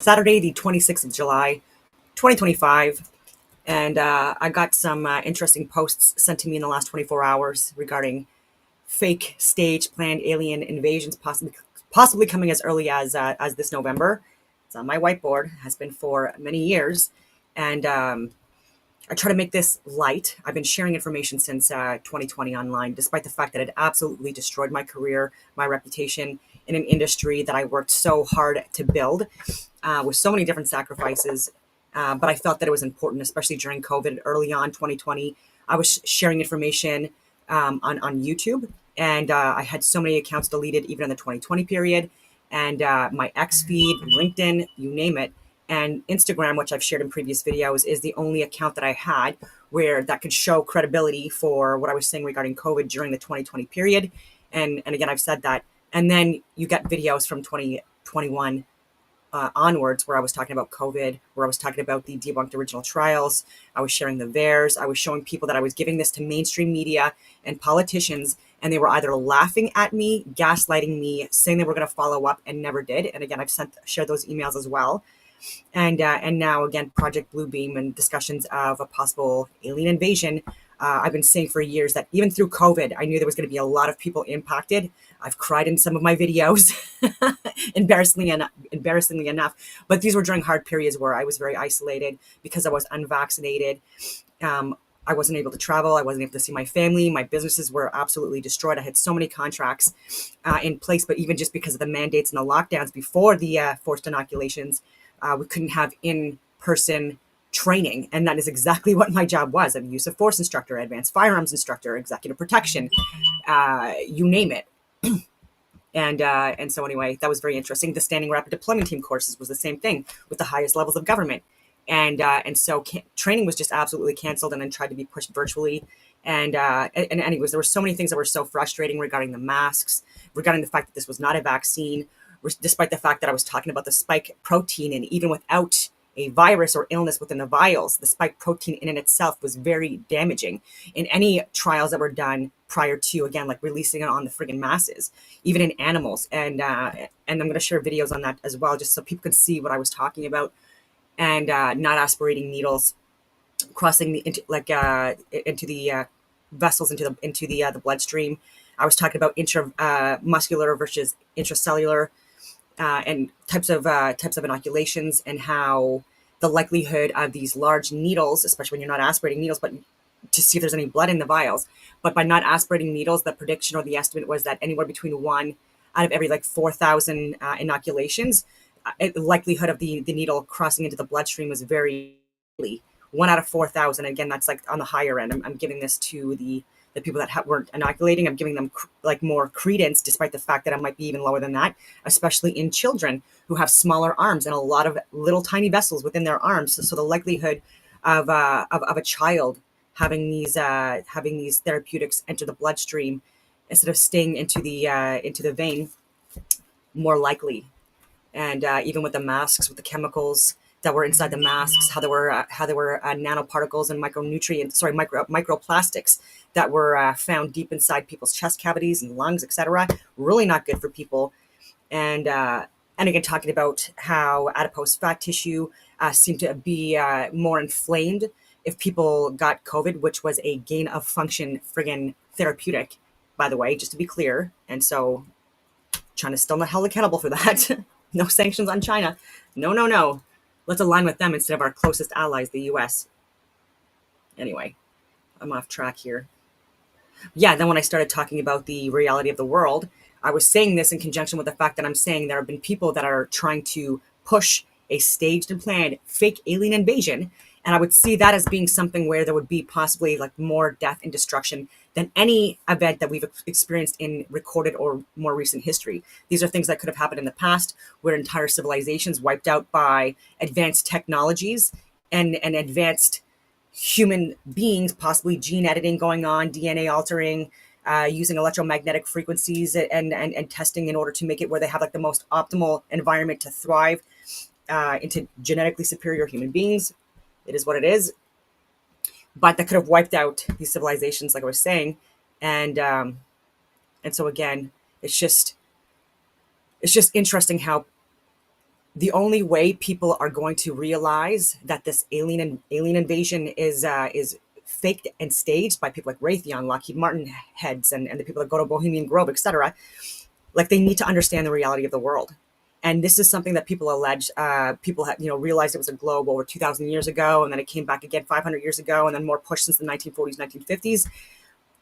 Saturday, the 26th of July, 2025. And I got some interesting posts sent to me in the last 24 hours regarding fake, staged, planned alien invasions, possibly coming as early as this November. It's on my whiteboard, has been for many years, and I try to make this light. I've been sharing information since 2020 online, despite the fact that it absolutely destroyed my career, my reputation in an industry that I worked so hard to build with so many different sacrifices. But I felt that it was important, especially during COVID early on 2020. I was sharing information on YouTube, and I had so many accounts deleted, even in the 2020 period. And my X feed, LinkedIn, you name it. And Instagram, which I've shared in previous videos, is the only account that I had where that could show credibility for what I was saying regarding COVID during the 2020 period. And again, I've said that. And then you get videos from 2021 onwards, where I was talking about COVID, where I was talking about the debunked original trials. I was sharing the VAERS. I was showing people that I was giving this to mainstream media and politicians, and they were either laughing at me, gaslighting me, saying they were going to follow up, and never did. And again, I've shared those emails as well. And now again, Project Bluebeam and discussions of a possible alien invasion. I've been saying for years that even through COVID, I knew there was going to be a lot of people impacted. I've cried in some of my videos, embarrassingly enough. But these were during hard periods where I was very isolated because I was unvaccinated. I wasn't able to travel. I wasn't able to see my family. My businesses were absolutely destroyed. I had so many contracts in place, but even just because of the mandates and the lockdowns before the forced inoculations, we couldn't have in-person training. And that is exactly what my job was. I'm a use of force instructor, advanced firearms instructor, executive protection, you name it. And so anyway, that was very interesting. The standing rapid deployment team courses was the same thing with the highest levels of government. And so training was just absolutely canceled and then tried to be pushed virtually. And anyways, there were so many things that were so frustrating regarding the masks, regarding the fact that this was not a vaccine, despite the fact that I was talking about the spike protein, and even without a virus or illness within the vials, the spike protein in and itself was very damaging in any trials that were done prior to, again, like releasing it on the friggin' masses, even in animals. And I'm going to share videos on that as well, just so people can see what I was talking about. And not aspirating needles, crossing into the vessels, into the bloodstream. I was talking about intramuscular versus intracellular and types of inoculations, and how the likelihood of these large needles, especially when you're not aspirating needles, but to see if there's any blood in the vials. But by not aspirating needles, the prediction or the estimate was that anywhere between one out of every 4,000 inoculations, the likelihood of the needle crossing into the bloodstream was very one out of 4,000. Again, that's on the higher end. I'm giving this to the people that weren't inoculating. I'm giving them more credence, despite the fact that it might be even lower than that, especially in children who have smaller arms and a lot of little tiny vessels within their arms. So the likelihood of a child having these therapeutics enter the bloodstream instead of staying into the vein, more likely. And even with the masks, with the chemicals that were inside the masks, how there were nanoparticles and microplastics that were found deep inside people's chest cavities and lungs, etc. Really not good for people. And again, talking about how adipose fat tissue seemed to be more inflamed if people got COVID, which was a gain of function friggin' therapeutic, by the way, just to be clear. And so China's still not held accountable for that. No sanctions on China. No. Let's align with them instead of our closest allies, the US. Anyway, I'm off track here. Yeah, then when I started talking about the reality of the world, I was saying this in conjunction with the fact that I'm saying there have been people that are trying to push a staged and planned fake alien invasion. And I would see that as being something where there would be possibly more death and destruction than any event that we've experienced in recorded or more recent history. These are things that could have happened in the past, where entire civilizations wiped out by advanced technologies and advanced human beings, possibly gene editing going on, DNA altering, using electromagnetic frequencies and testing in order to make it where they have the most optimal environment to thrive into genetically superior human beings. It is what it is. But that could have wiped out these civilizations, like I was saying. And so again, it's just interesting how the only way people are going to realize that this alien invasion is faked and staged by people like Raytheon, Lockheed Martin heads, and the people that go to Bohemian Grove, etc. Like, they need to understand the reality of the world. And this is something that people allege. People have, realized it was a globe over 2,000 years ago, and then it came back again 500 years ago, and then more pushed since the 1940s, 1950s.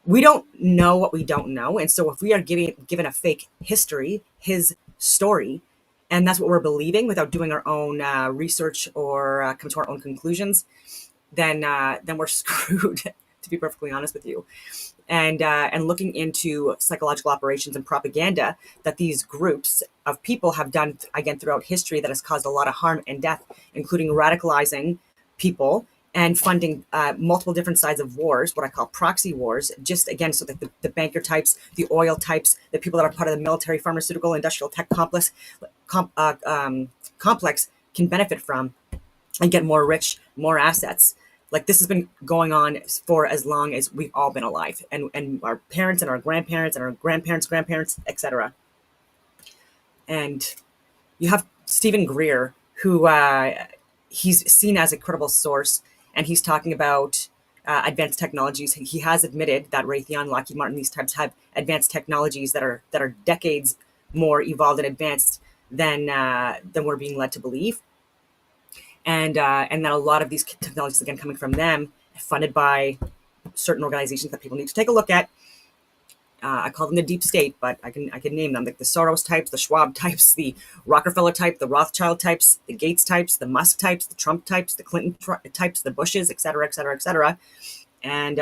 We don't know what we don't know, and so if we are given a fake history, his story, and that's what we're believing without doing our own research or come to our own conclusions, then we're screwed. To be perfectly honest with you, and looking into psychological operations and propaganda that these groups of people have done again throughout history that has caused a lot of harm and death, including radicalizing people and funding multiple different sides of wars, what I call proxy wars, just again so that the banker types, the oil types, the people that are part of the military, pharmaceutical, industrial tech complex can benefit from and get more rich, more assets. Like, this has been going on for as long as we've all been alive, and our parents and our grandparents and our grandparents, etc. And you have Stephen Greer, who he's seen as a credible source, and he's talking about advanced technologies. He has admitted that Raytheon, Lockheed Martin, these types have advanced technologies that are decades more evolved and advanced than we're being led to believe. And that a lot of these technologies, again, coming from them, funded by certain organizations that people need to take a look at. I call them the deep state, but I can name them, like the Soros types, the Schwab types, the Rockefeller type, the Rothschild types, the Gates types, the Musk types, the Trump types, the Clinton types, the Bushes, et cetera, et cetera, et cetera. And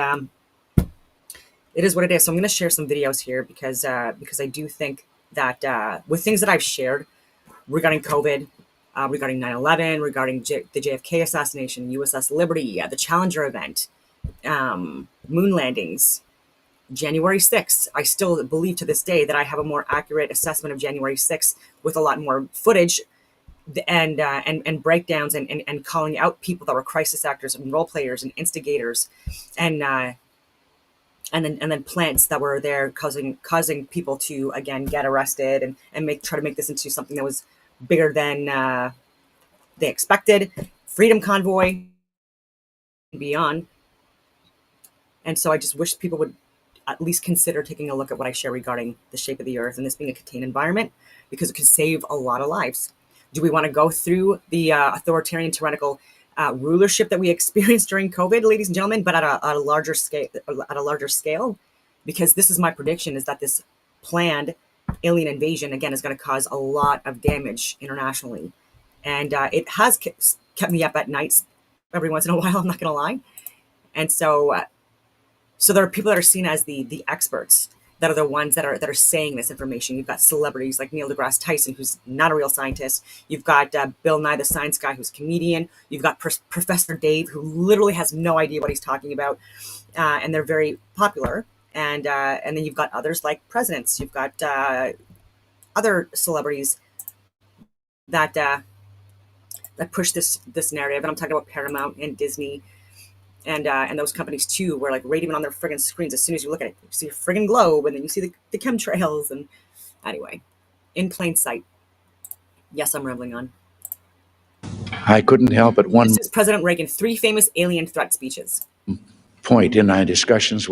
it is what it is. So I'm going to share some videos here because I do think that with things that I've shared regarding COVID, regarding 9/11, regarding the JFK assassination, USS Liberty, the Challenger event, moon landings, January 6th. I still believe to this day that I have a more accurate assessment of January 6th with a lot more footage and breakdowns and calling out people that were crisis actors and role players and instigators, and then plants that were there causing people to again get arrested and try to make this into something that was bigger than they expected. Freedom Convoy and beyond. And so I just wish people would at least consider taking a look at what I share regarding the shape of the earth and this being a contained environment, because it could save a lot of lives. Do we want to go through the authoritarian tyrannical rulership that we experienced during COVID, ladies and gentlemen, but at a larger scale? Because this is my prediction, is that this planned alien invasion, again, is going to cause a lot of damage internationally. And it has kept me up at nights every once in a while, I'm not going to lie. And so there are people that are seen as the experts, that are the ones that are saying this information. You've got celebrities like Neil deGrasse Tyson, who's not a real scientist. You've got Bill Nye the Science Guy, who's a comedian. You've got Professor Dave, who literally has no idea what he's talking about, and they're very popular. And then you've got others like presidents. You've got other celebrities that push this narrative, and I'm talking about Paramount and Disney and those companies too, where like right even on their friggin' screens, as soon as you look at it, you see a friggin' globe, and then you see the chemtrails, and anyway, in plain sight. Yes, I'm rambling on. I couldn't help but one This is President Reagan, 3 famous alien threat speeches. point in my discussions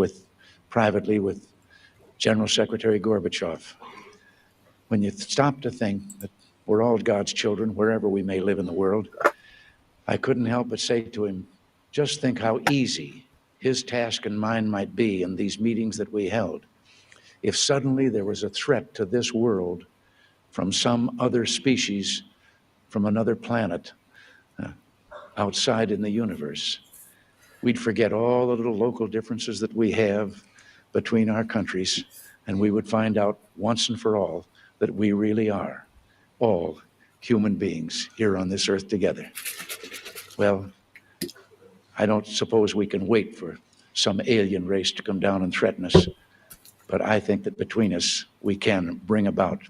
privately with General Secretary Gorbachev. When you stop to think that we're all God's children, wherever we may live in the world, I couldn't help but say to him, just think how easy his task and mine might be in these meetings that we held if suddenly there was a threat to this world from some other species, from another planet, outside in the universe. We'd forget all the little local differences that we have between our countries, and we would find out once and for all that we really are all human beings here on this earth together. Well, I don't suppose we can wait for some alien race to come down and threaten us, but I think that between us, we can bring about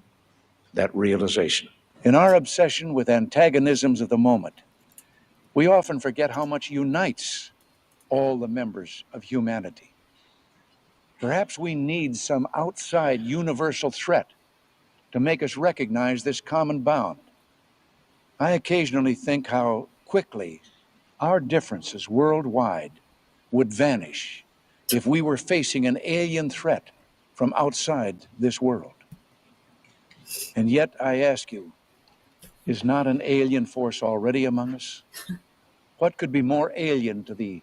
that realization. In our obsession with antagonisms of the moment, we often forget how much unites all the members of humanity. Perhaps we need some outside universal threat to make us recognize this common bond. I occasionally think how quickly our differences worldwide would vanish if we were facing an alien threat from outside this world. And yet, I ask you, is not an alien force already among us? What could be more alien to the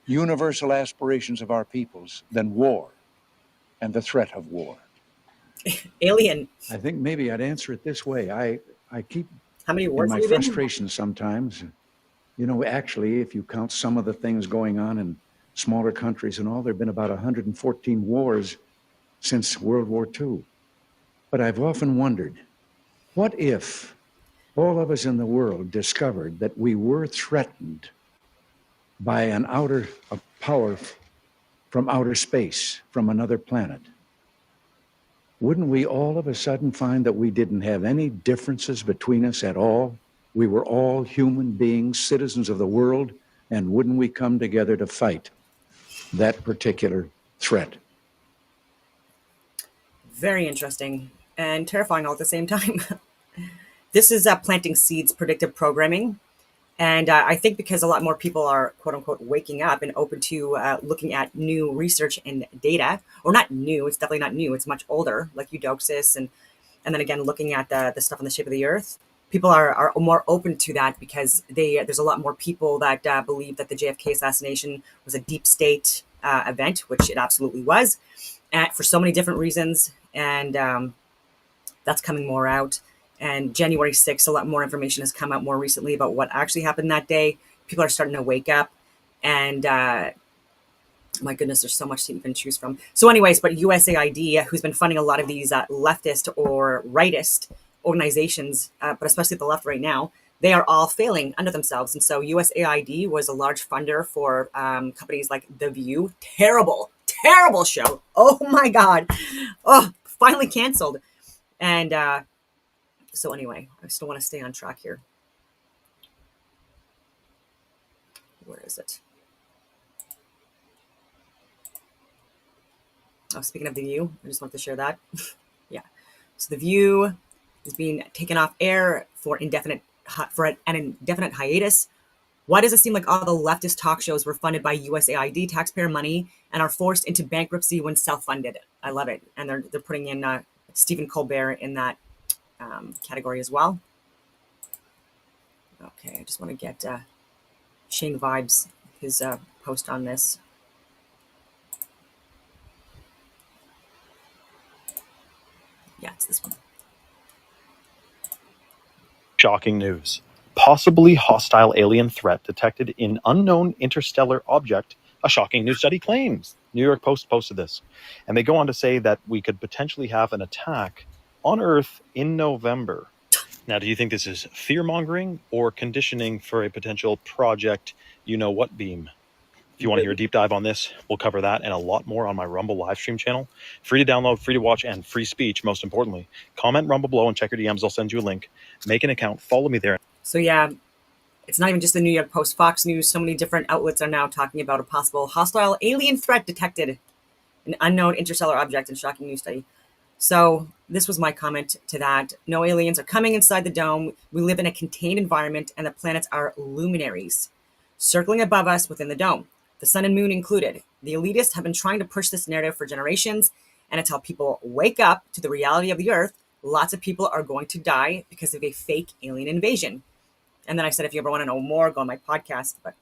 universal aspirations of our peoples than war and the threat of war? Alien. I think maybe I'd answer it this way. I keep How many in wars my have you been? frustration sometimes, actually, if you count some of the things going on in smaller countries and all, there have been about 114 wars since World War II. But I've often wondered, what if all of us in the world discovered that we were threatened by a power from outer space, from another planet? Wouldn't we all of a sudden find that we didn't have any differences between us at all? We were all human beings, citizens of the world, and wouldn't we come together to fight that particular threat? Very interesting and terrifying all at the same time. This is planting seeds, predictive programming. And I think because a lot more people are, quote unquote, waking up and open to looking at new research and data, or not new, it's definitely not new, it's much older, like Eudoxus, and then again, looking at the stuff on the shape of the earth. People are more open to that because there's a lot more people that believe that the JFK assassination was a deep state event, which it absolutely was, for so many different reasons. And that's coming more out. And January 6th, a lot more information has come out more recently about what actually happened that day. People are starting to wake up. And my goodness, there's so much to even choose from. So anyways, but USAID, who's been funding a lot of these leftist or rightist organizations, but especially the left right now, they are all failing under themselves. And so USAID was a large funder for companies like The View. Terrible, terrible show. Oh my God. Oh, finally canceled. And so anyway, I still want to stay on track here. Where is it? Oh, speaking of The View, I just want to share that. Yeah. So The View is being taken off air for an indefinite hiatus. Why does it seem like all the leftist talk shows were funded by USAID taxpayer money and are forced into bankruptcy when self-funded? I love it. And they're putting in Stephen Colbert in that category as well. Okay, I just want to get Shane Vibes, his post on this. Yeah, it's this one. Shocking news. Possibly hostile alien threat detected in unknown interstellar object, a shocking new study claims. New York Post posted this. And they go on to say that we could potentially have an attack on Earth in November. Now, do you think this is fear-mongering or conditioning for a potential Project You-Know-What beam? If you want to hear a deep dive on this, we'll cover that and a lot more on my Rumble live stream channel. Free to download, free to watch, and free speech, most importantly. Comment Rumble below and check your DMs. I'll send you a link. Make an account. Follow me there. So yeah, it's not even just the New York Post, Fox News. So many different outlets are now talking about a possible hostile alien threat detected, an unknown interstellar object in shocking new study. So this was my comment to that. No aliens are coming inside the dome. We live in a contained environment, and the planets are luminaries circling above us within the dome, the sun and moon included. The elitists have been trying to push this narrative for generations, and until people wake up to the reality of the Earth, lots of people are going to die because of a fake alien invasion. And then I said, if you ever want to know more, go on my podcast. But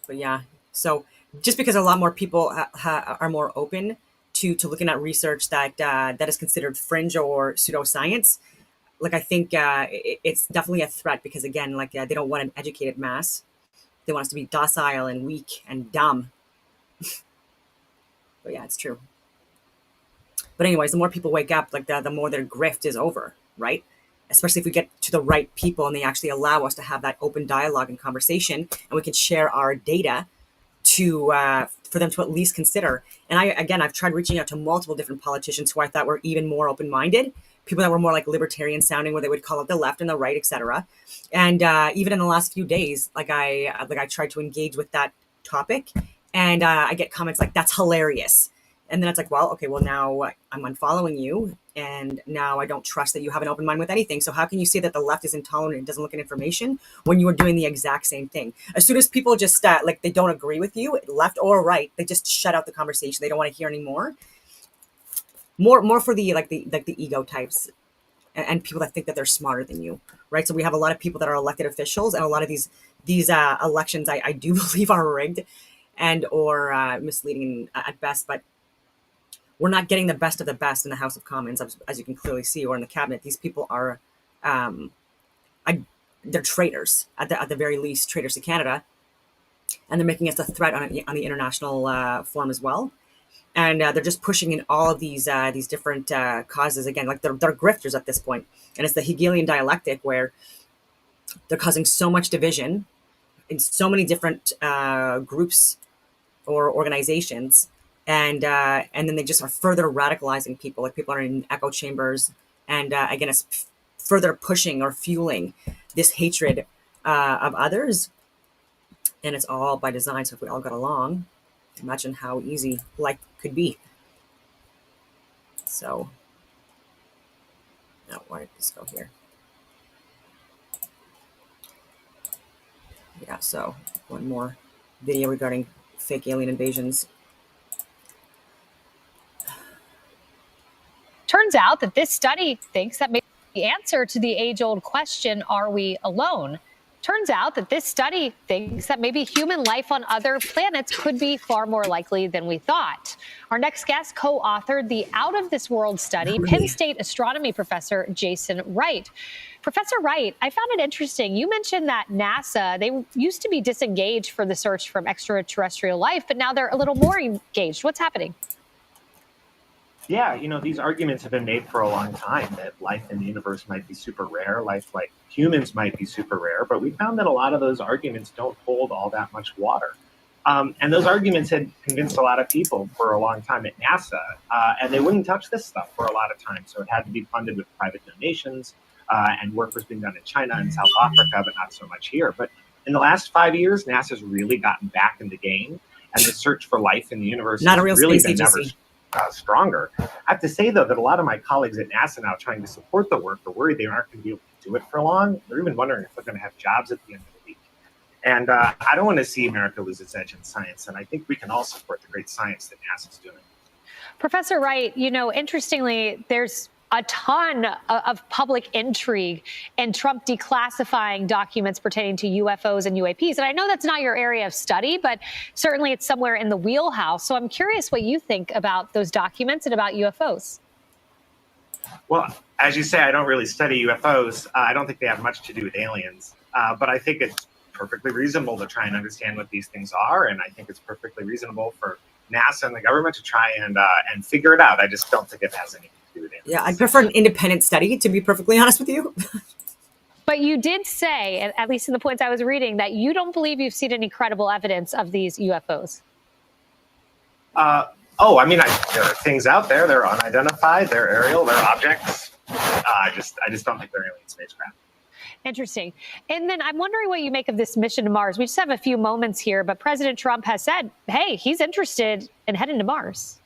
yeah, so just because a lot more people are more open to looking at research that is considered fringe or pseudoscience, like I think it's definitely a threat because again, like they don't want an educated mass. They want us to be docile and weak and dumb. But yeah, it's true. But anyways, the more people wake up, like the more their grift is over, right? Especially if we get to the right people and they actually allow us to have that open dialogue and conversation, and we can share our data to for them to at least consider. And I've tried reaching out to multiple different politicians who I thought were even more open-minded, people that were more like libertarian sounding, where they would call it the left and the right, etc. And even in the last few days, I tried to engage with that topic, and I get comments like, "That's hilarious." And then it's like, well, okay, well, now I'm unfollowing you. And now I don't trust that you have an open mind with anything. So how can you say that the left is intolerant and doesn't look at information when you are doing the exact same thing? As soon as people just like they don't agree with you, left or right, they just shut out the conversation. They don't want to hear anymore. More for the ego types and people that think that they're smarter than you, right? So we have a lot of people that are elected officials, and a lot of these elections I do believe are rigged and or misleading at best. But we're not getting the best of the best in the House of Commons, as you can clearly see, or in the cabinet. These people are, they're traitors at the very least, traitors to Canada, and they're making us a threat on the international forum as well. And they're just pushing in all of these different causes again, like they're grifters at this point. And it's the Hegelian dialectic where they're causing so much division in so many different groups or organizations. And then they just are further radicalizing people. Like people are in echo chambers, and again, it's further pushing or fueling this hatred of others. And it's all by design. So if we all got along, imagine how easy life could be. So, now why did this go here? Yeah. So one more video regarding fake alien invasions. Turns out that this study thinks that maybe the answer to the age-old question, are we alone? Turns out that this study thinks that maybe human life on other planets could be far more likely than we thought. Our next guest co-authored the Out of This World study, Penn State astronomy professor Jason Wright. Professor Wright, I found it interesting. You mentioned that NASA, they used to be disengaged for the search from extraterrestrial life, but now they're a little more engaged. What's happening? Yeah, these arguments have been made for a long time that life in the universe might be super rare, life like humans might be super rare, but we found that a lot of those arguments don't hold all that much water. And those arguments had convinced a lot of people for a long time at NASA, and they wouldn't touch this stuff for a lot of time. So it had to be funded with private donations, and work was being done in China and South Africa, but not so much here. But in the last 5 years, NASA's really gotten back in the game, and the search for life in the universe Not has a real really space been agency. stronger. I have to say, though, that a lot of my colleagues at NASA now trying to support the work are worried they aren't going to be able to do it for long. They're even wondering if they're going to have jobs at the end of the week. And I don't want to see America lose its edge in science. And I think we can all support the great science that NASA's doing. Professor Wright, interestingly, there's a ton of public intrigue and Trump declassifying documents pertaining to UFOs and UAPs. And I know that's not your area of study, but certainly it's somewhere in the wheelhouse. So I'm curious what you think about those documents and about UFOs. Well, as you say, I don't really study UFOs. I don't think they have much to do with aliens. But I think it's perfectly reasonable to try and understand what these things are. And I think it's perfectly reasonable for NASA and the government to try and figure it out. I just don't think it has anything to do with aliens. Yeah, I'd prefer an independent study, to be perfectly honest with you. But you did say, at least in the points I was reading, that you don't believe you've seen any credible evidence of these UFOs. There are things out there. They're unidentified. They're aerial. They're objects. I just don't think they're alien spacecraft. Interesting. And then I'm wondering what you make of this mission to Mars. We just have a few moments here, but President Trump has said, hey, he's interested in heading to Mars.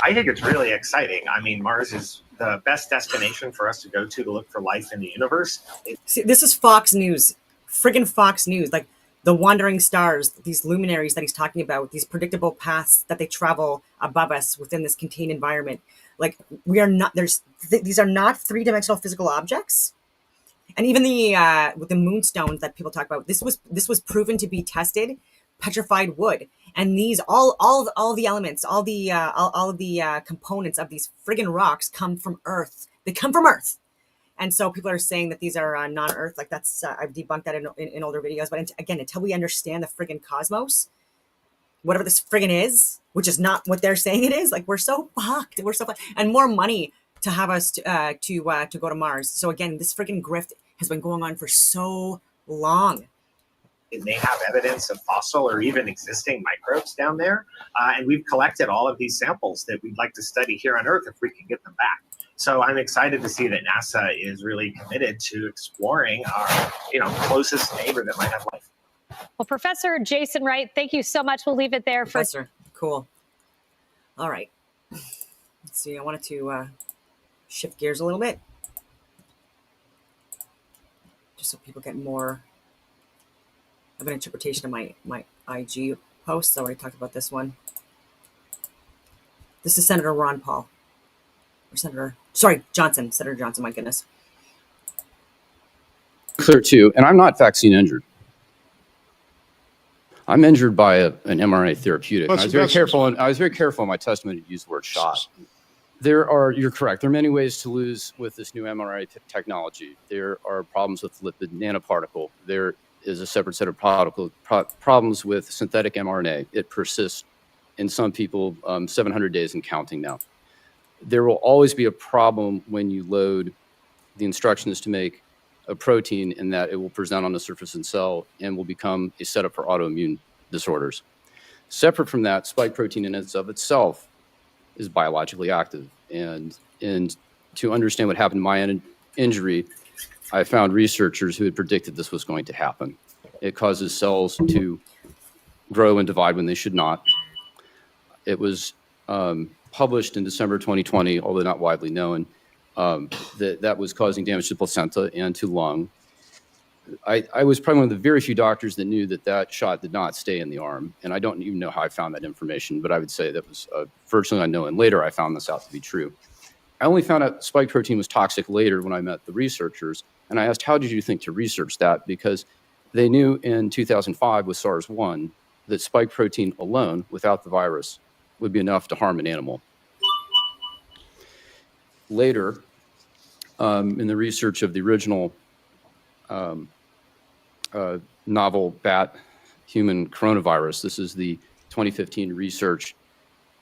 I think it's really exciting. I mean, Mars is the best destination for us to go to look for life in the universe. See, this is Fox News, friggin' Fox News, like the wandering stars, these luminaries that he's talking about, these predictable paths that they travel above us within this contained environment. Like we are not, these are not three-dimensional physical objects. And even with the moonstones that people talk about, this was proven to be tested, petrified wood. And these all the elements, all of the components of these friggin' rocks come from Earth. They come from Earth. And so people are saying that these are non-Earth. Like that's I've debunked that in older videos. But again, until we understand the friggin' cosmos, whatever this friggin' is, which is not what they're saying it is, like we're so fucked. We're so fucked. And more money to have us to go to Mars. So again, this friggin' grift has been going on for so long. It may have evidence of fossil or even existing microbes down there. And we've collected all of these samples that we'd like to study here on Earth if we can get them back. So I'm excited to see that NASA is really committed to exploring our, closest neighbor that might have life. Well, Professor Jason Wright, thank you so much. We'll leave it there. Professor, cool. All right. Let's see. I wanted to shift gears a little bit, just so people get more of an interpretation of my IG posts. I already talked about this one. This is Senator Ron Paul, or Johnson. Senator Johnson. My goodness. Clear too, and I'm not vaccine injured. I'm injured by an mRNA therapeutic. And I was very careful. And I was very careful in my testimony to use the word shot. You're correct. There are many ways to lose with this new mRNA technology. There are problems with lipid nanoparticle. There is a separate set of problems with synthetic mRNA. It persists in some people 700 days and counting now. There will always be a problem when you load the instructions to make a protein, in that it will present on the surface of the cell and will become a setup for autoimmune disorders. Separate from that, spike protein in and of itself is biologically active. And to understand what happened to my injury, I found researchers who had predicted this was going to happen. It causes cells to grow and divide when they should not. It was published in December 2020, although not widely known, that was causing damage to placenta and to lung. I was probably one of the very few doctors that knew that shot did not stay in the arm. And I don't even know how I found that information, but I would say that was virtually unknown. And later I found this out to be true. I only found out spike protein was toxic later when I met the researchers. And I asked, how did you think to research that? Because they knew in 2005 with SARS-1 that spike protein alone, without the virus, would be enough to harm an animal. Later, in the research of the original novel bat human coronavirus, this is the 2015 research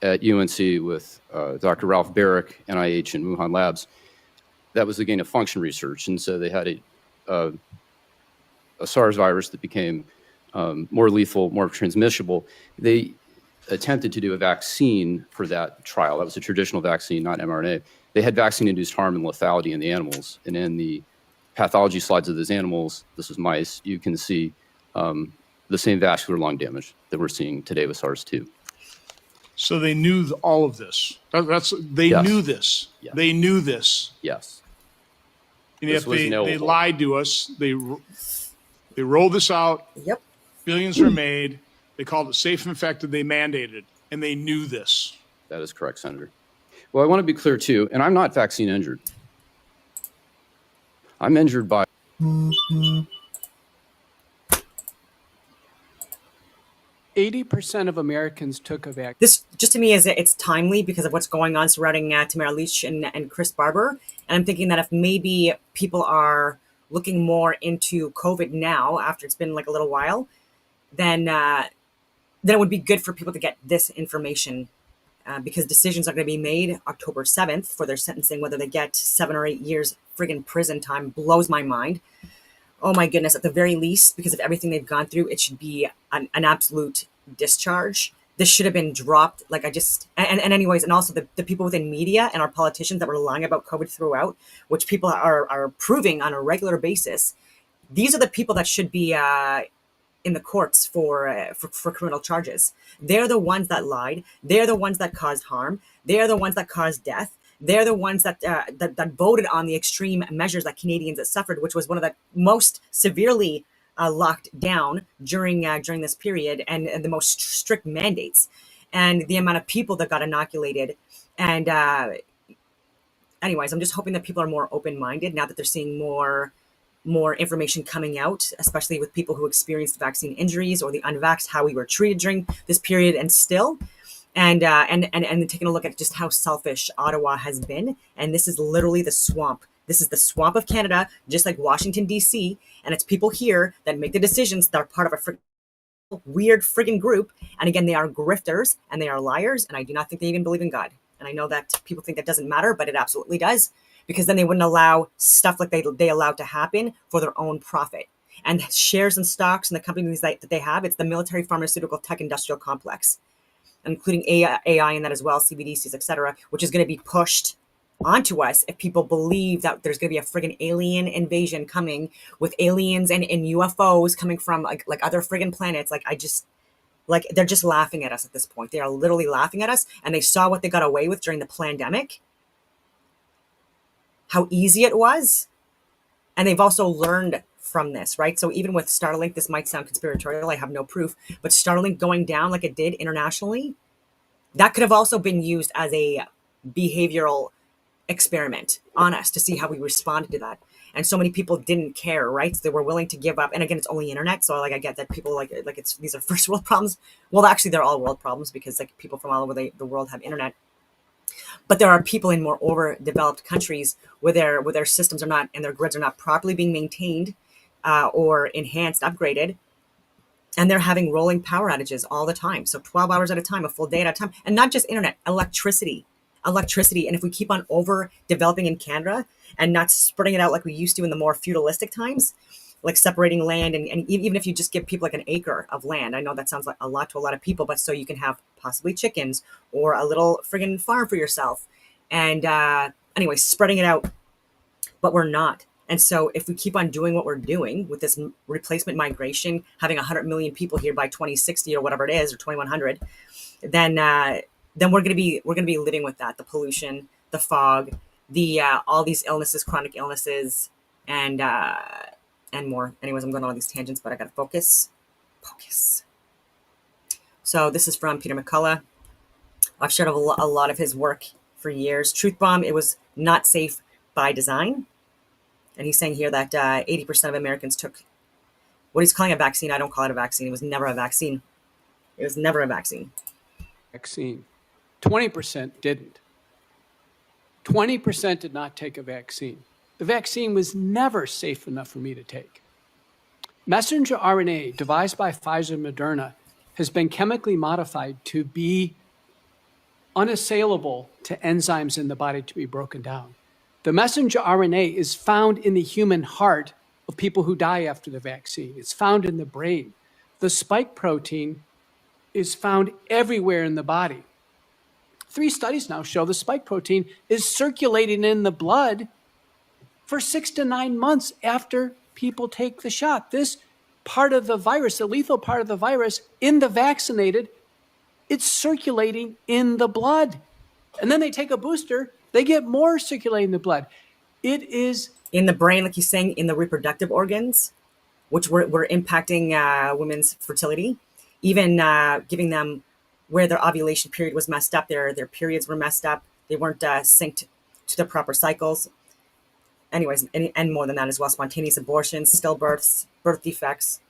at UNC with Dr. Ralph Barrick, NIH, and Wuhan Labs. That was the gain of function research. And so they had a SARS virus that became more lethal, more transmissible. They attempted to do a vaccine for that trial. That was a traditional vaccine, not mRNA. They had vaccine-induced harm and lethality in the animals. And in the pathology slides of those animals, this is mice, you can see the same vascular lung damage that we're seeing today with SARS-2. So they knew all of this. They Yes. knew this. Yes. They knew this. Yes. And This yet was they knowable. lied to us. They rolled this out. Yep. Billions were made. They called it safe and effective. They mandated, and they knew this. That is correct, Senator. Well, I want to be clear too, and I'm not vaccine injured. I'm injured by 80% of Americans took a vaccine. This just to me is it's timely because of what's going on surrounding Tamara Lich and Chris Barber. And I'm thinking that if maybe people are looking more into COVID now after it's been like a little while, then it would be good for people to get this information because decisions are going to be made October 7th for their sentencing. Whether they get 7 or 8 years friggin' prison time blows my mind. Oh my goodness, at the very least, because of everything they've gone through, it should be an absolute discharge. This should have been dropped. And anyways, and also the people within media and our politicians that were lying about COVID throughout, which people are proving on a regular basis. These are the people that should be in the courts for criminal charges. They're the ones that lied. They're the ones that caused harm. They're the ones that caused death. They're the ones that voted on the extreme measures that Canadians have suffered, which was one of the most severely locked down during this period, and the most strict mandates, and the amount of people that got inoculated. And anyways, I'm just hoping that people are more open-minded now that they're seeing more information coming out, especially with people who experienced vaccine injuries or the unvaxxed, how we were treated during this period and still. And taking a look at just how selfish Ottawa has been. And this is literally the swamp. This is the swamp of Canada, just like Washington, D.C. And it's people here that make the decisions that are part of a weird friggin' group. And again, they are grifters and they are liars. And I do not think they even believe in God. And I know that people think that doesn't matter, but it absolutely does. Because then they wouldn't allow stuff like they allowed to happen for their own profit. And shares and stocks and the companies that they have, it's the military, pharmaceutical, tech, industrial complex, including AI in that as well, CBDCs, et cetera, which is going to be pushed onto us if people believe that there's going to be a friggin' alien invasion coming with aliens and UFOs coming from like other friggin' planets. Like Like, they're just laughing at us at this point. They are literally laughing at us, and they saw what they got away with during the pandemic, how easy it was. And they've also learned from this, right? So even with Starlink, this might sound conspiratorial, I have no proof, but Starlink going down like it did internationally, that could have also been used as a behavioral experiment on us to see how we responded to that. And so many people didn't care, right? So they were willing to give up. And again, it's only internet, so like I get that people like it's these are first world problems. Well, actually, they're all world problems because like people from all over the world have internet. But there are people in more overdeveloped countries where their systems are not and their grids are not properly being maintained or enhanced, upgraded, and they're having rolling power outages all the time. So 12 hours at a time, a full day at a time, and not just internet, electricity. And if we keep on over developing in Canada and not spreading it out like we used to in the more feudalistic times, like separating land, and even if you just give people like an acre of land, I know that sounds like a lot to a lot of people, but so you can have possibly chickens or a little friggin' farm for yourself. And anyway, spreading it out, but we're not. And so if we keep on doing what we're doing with this replacement migration, having 100 million people here by 2060 or whatever it is, or 2100, then we're gonna be living with that, the pollution, the fog, the all these illnesses, chronic illnesses, and more. Anyways, I'm going on all these tangents, but I gotta focus. So this is from Peter McCullough. I've shared a lot of his work for years. Truth Bomb, it was not safe by design. And he's saying here that 80% of Americans took what he's calling a vaccine. I don't call it a vaccine. It was never a vaccine. Vaccine. 20% didn't. 20% did not take a vaccine. The vaccine was never safe enough for me to take. Messenger RNA, devised by Pfizer and Moderna, has been chemically modified to be unassailable to enzymes in the body to be broken down. The messenger RNA is found in the human heart of people who die after the vaccine. It's found in the brain. The spike protein is found everywhere in the body. 3 studies now show the spike protein is circulating in the blood for 6 to 9 months after people take the shot. This part of the virus, the lethal part of the virus in the vaccinated, it's circulating in the blood. And then they take a booster, they get more circulating in the blood. It is in the brain, like he's saying, in the reproductive organs, which were impacting women's fertility, even giving them where their ovulation period was messed up, their periods were messed up, they weren't synced to the proper cycles. Anyways, and more than that as well, spontaneous abortions, stillbirths, birth defects.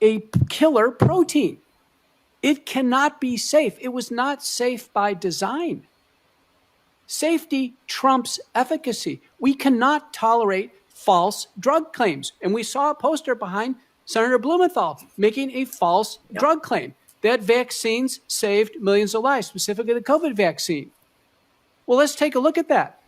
A killer protein. It cannot be safe. It was not safe by design. Safety trumps efficacy. We cannot tolerate false drug claims. And we saw a poster behind Senator Blumenthal making a false drug claim that vaccines saved millions of lives, specifically the COVID vaccine. Well, let's take a look at that.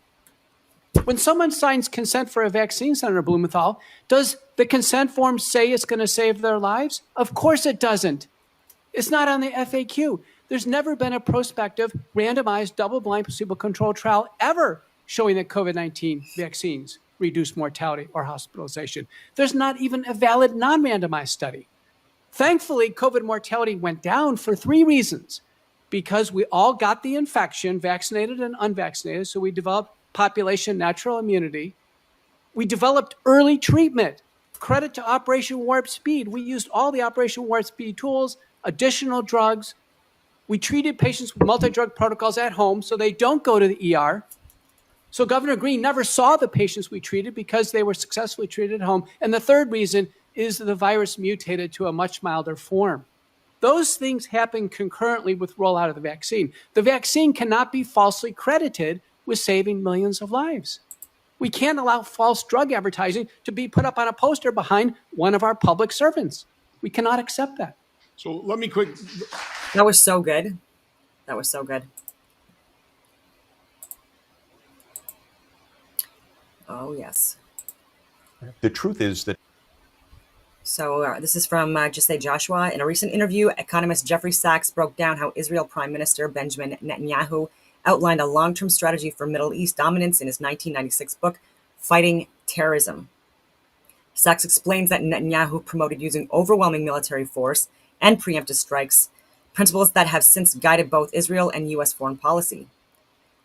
When someone signs consent for a vaccine, Senator Blumenthal, does the consent form say it's going to save their lives? Of course it doesn't. It's not on the FAQ. There's never been a prospective, randomized, double-blind, placebo-controlled trial ever showing that COVID-19 vaccines reduce mortality or hospitalization. There's not even a valid non-randomized study. Thankfully, COVID mortality went down for 3 reasons. Because we all got the infection, vaccinated and unvaccinated, so we developed population natural immunity. We developed early treatment. Credit to Operation Warp Speed. We used all the Operation Warp Speed tools, additional drugs. We treated patients with multi-drug protocols at home so they don't go to the ER. So Governor Green never saw the patients we treated because they were successfully treated at home. And the third reason is that the virus mutated to a much milder form. Those things happen concurrently with rollout of the vaccine. The vaccine cannot be falsely credited with saving millions of lives. We can't allow false drug advertising to be put up on a poster behind one of our public servants. We cannot accept that. So let me quick. That was so good. That was so good. Oh, yes. The truth is that. So this is from Just Say Joshua. In a recent interview, economist Jeffrey Sachs broke down how Israel Prime Minister Benjamin Netanyahu outlined a long-term strategy for Middle East dominance in his 1996 book, Fighting Terrorism. Sachs explains that Netanyahu promoted using overwhelming military force, and preemptive strikes, principles that have since guided both Israel and U.S. foreign policy.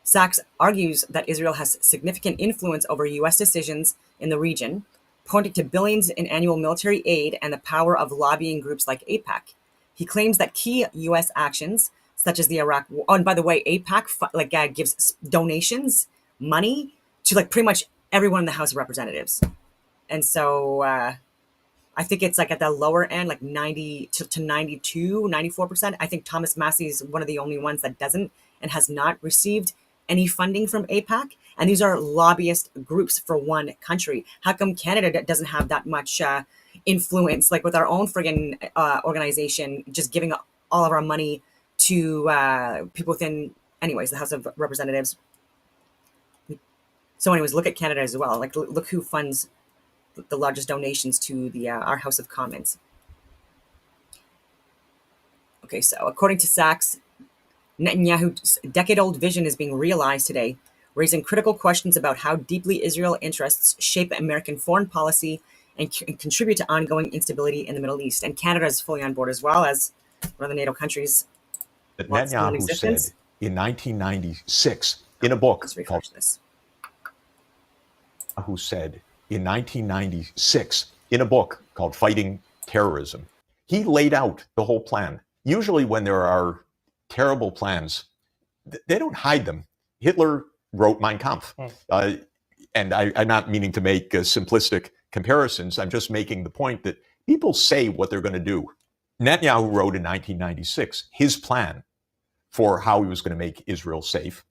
Sachs argues that Israel has significant influence over U.S. decisions in the region, pointing to billions in annual military aid and the power of lobbying groups like AIPAC. He claims that key U.S. actions, such as the Iraq war, oh, and by the way, AIPAC gives donations, money to like pretty much everyone in the House of Representatives. And so I think it's like at the lower end, like 90 to 92, 94%. I think Thomas Massey is one of the only ones that doesn't and has not received any funding from AIPAC. And these are lobbyist groups for one country. How come Canada doesn't have that much influence, like with our own friggin' organization, just giving all of our money to people within, anyways, the House of Representatives. So anyways, look at Canada as well. Like look who funds the largest donations to the our House of Commons. Okay, so according to Sachs, Netanyahu's decade-old vision is being realized today, raising critical questions about how deeply Israel interests shape American foreign policy and contribute to ongoing instability in the Middle East. And Canada is fully on board as well as one of the NATO countries. That Netanyahu said in 1996 in a book called who said in 1996 in a book called Fighting Terrorism. He laid out the whole plan. Usually when there are terrible plans, they don't hide them. Hitler wrote Mein Kampf. And I'm not meaning to make simplistic comparisons. I'm just making the point that people say what they're going to do. Netanyahu wrote in 1996 his plan for how he was going to make Israel safe.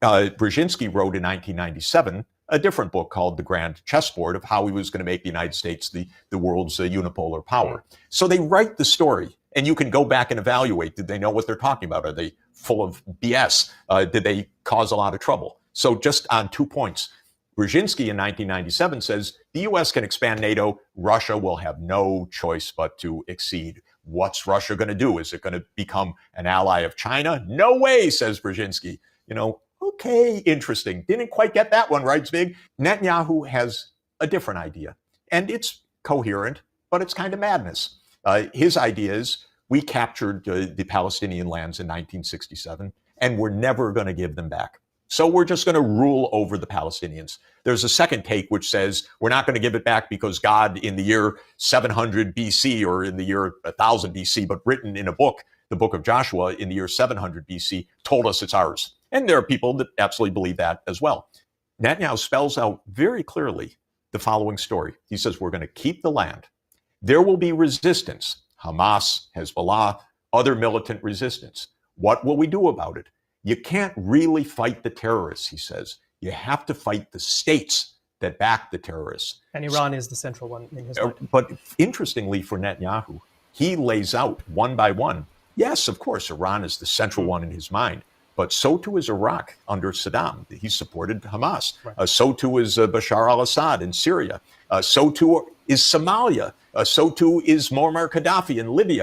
Brzezinski wrote in 1997 a different book called The Grand Chessboard of how he was going to make the United States the world's unipolar power. So they write the story, and you can go back and evaluate. Did they know what they're talking about? Are they full of BS? Did they cause a lot of trouble? So just on 2 points. Brzezinski in 1997 says the U.S. can expand NATO. Russia will have no choice but to accede. What's Russia going to do? Is it going to become an ally of China? No way, says Brzezinski. Okay, interesting. Didn't quite get that one right, Zbig. Netanyahu has a different idea, and it's coherent, but it's kind of madness. His idea is we captured the Palestinian lands in 1967, and we're never going to give them back. So we're just going to rule over the Palestinians. There's a second take which says we're not going to give it back because God in the year 700 BC or in the year 1000 BC, but written in a book, the book of Joshua in the year 700 BC, told us it's ours. And there are people that absolutely believe that as well. Netanyahu spells out very clearly the following story. He says we're going to keep the land. There will be resistance, Hamas, Hezbollah, other militant resistance. What will we do about it? You can't really fight the terrorists, he says. You have to fight the states that back the terrorists. And Iran is the central one in his mind. But interestingly for Netanyahu, he lays out one by one. Yes, of course, Iran is the central one in his mind. But so too is Iraq under Saddam. He supported Hamas. Right. So too is Bashar al-Assad in Syria. So too is Somalia. So too is Muammar Gaddafi in Libya.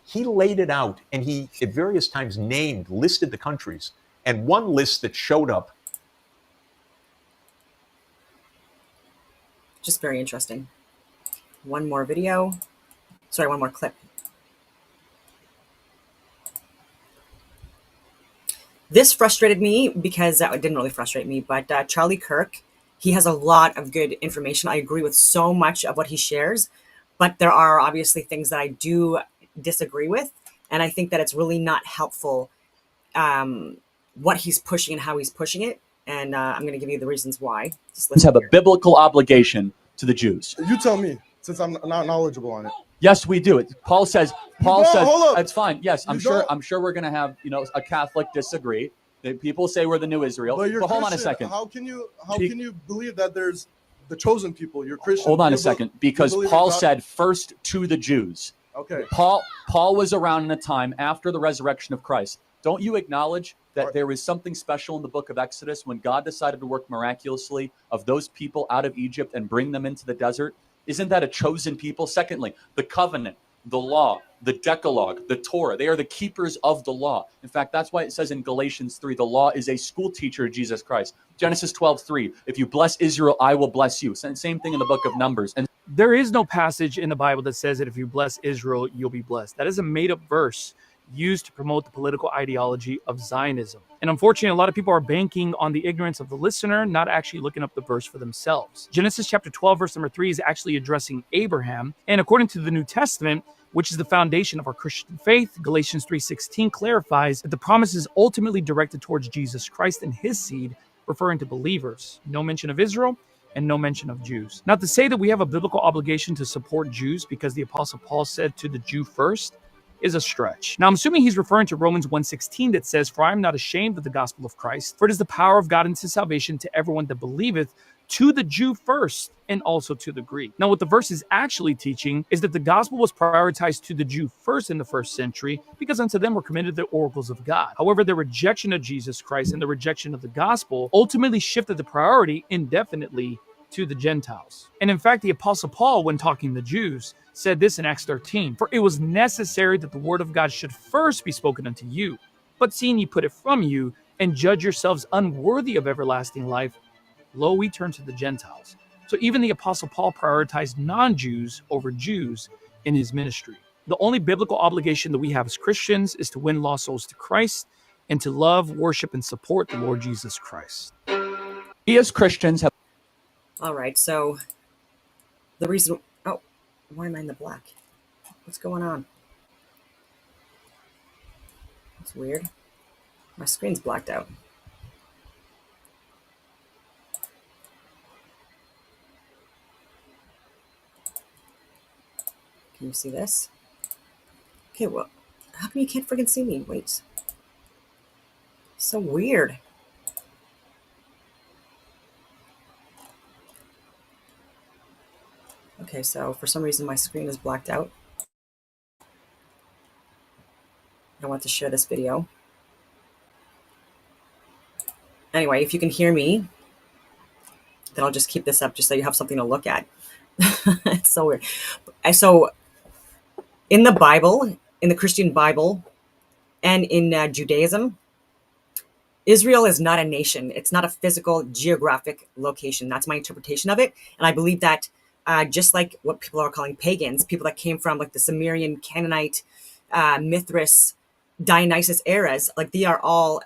He laid it out, and he at various times listed the countries. And one list that showed up. Just very interesting. One more video. Sorry, one more clip. This frustrated me because it didn't really frustrate me, but Charlie Kirk, he has a lot of good information. I agree with so much of what he shares, but there are obviously things that I do disagree with. And I think that it's really not helpful what he's pushing and how he's pushing it. And I'm going to give you the reasons why. Just have a biblical obligation to the Jews. You tell me, since I'm not knowledgeable on it. Yes, we do. Paul says, hold up. It's fine. Yes, I'm sure we're going to have, a Catholic disagree. People say we're the new Israel. But hold on a second. How can you believe that there's the chosen people? You're Christian. Hold on a second, because Paul said first to the Jews. Okay. Paul was around in a time after the resurrection of Christ. Don't you acknowledge that there is something special in the book of Exodus when God decided to work miraculously of those people out of Egypt and bring them into the desert? Isn't that a chosen people? Secondly, the covenant, the law, the Decalogue, the Torah, they are the keepers of the law. In fact, that's why it says in Galatians 3, the law is a school teacher of Jesus Christ. Genesis 12:3, if you bless Israel, I will bless you. Same thing in the book of Numbers. And There is no passage in the Bible that says that if you bless Israel, you'll be blessed. That is a made-up verse used to promote the political ideology of Zionism. And unfortunately, a lot of people are banking on the ignorance of the listener, not actually looking up the verse for themselves. Genesis chapter 12, verse number 3 is actually addressing Abraham. And according to the New Testament, which is the foundation of our Christian faith, Galatians 3:16 clarifies that the promise is ultimately directed towards Jesus Christ and his seed, referring to believers. No mention of Israel and no mention of Jews. Now, to say that we have a biblical obligation to support Jews because the Apostle Paul said to the Jew first is a stretch. Now, I'm assuming he's referring to Romans 1:16 that says, "For I am not ashamed of the gospel of Christ, for it is the power of God unto salvation to everyone that believeth, to the Jew first, and also to the Greek." Now, what the verse is actually teaching is that the gospel was prioritized to the Jew first in the first century because unto them were committed the oracles of God. However, the rejection of Jesus Christ and the rejection of the gospel ultimately shifted the priority indefinitely to the Gentiles. And in fact, the Apostle Paul, when talking to Jews, said this in Acts 13, "For it was necessary that the word of God should first be spoken unto you. But seeing ye put it from you, and judge yourselves unworthy of everlasting life, lo, we turn to the Gentiles." So even the Apostle Paul prioritized non-Jews over Jews in his ministry. The only biblical obligation that we have as Christians is to win lost souls to Christ and to love, worship, and support the Lord Jesus Christ. We as Christians have... All right, so the reason... Oh, why am I in the black? What's going on? That's weird. My screen's blacked out. Can you see this? Okay, well, how come you can't freaking see me? Wait. So weird. Okay, so for some reason my screen is blacked out. I want to share this video. Anyway, if you can hear me, then I'll just keep this up just so you have something to look at. It's so weird. So in the Bible, in the Christian Bible, and in Judaism, Israel is not a nation. It's not a physical geographic location. That's my interpretation of it. And I believe that just like what people are calling pagans, people that came from like the Sumerian, Canaanite, Mithras, Dionysus eras, like they are all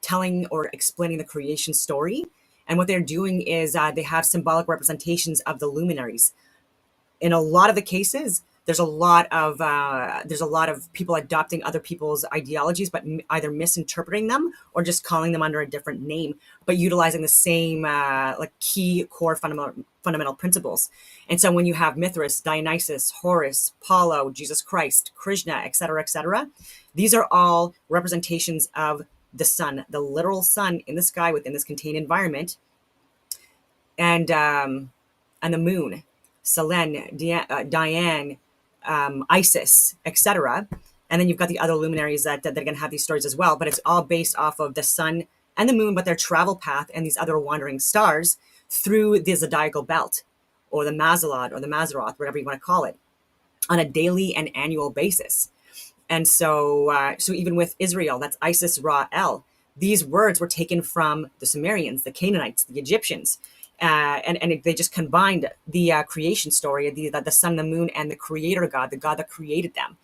telling or explaining the creation story. And what they're doing is they have symbolic representations of the luminaries. In a lot of the cases, there's a lot of people adopting other people's ideologies, but either misinterpreting them or just calling them under a different name, but utilizing the same like key core fundamental principles. And so when you have Mithras, Dionysus, Horus, Apollo, Jesus Christ, Krishna, etc., these are all representations of the sun, the literal sun in the sky within this contained environment, and the moon, Selene, Diane, Isis, etc. And then you've got the other luminaries that are going to have these stories as well, but it's all based off of the sun and the moon, but their travel path and these other wandering stars through the zodiacal belt, or the Mazalot, or the Mazaroth, whatever you want to call it, on a daily and annual basis. And so even with Israel, that's Isis, Ra, El, these words were taken from the Sumerians, the Canaanites, the Egyptians, and they just combined the creation story, the sun, the moon, and the creator God, the God that created them.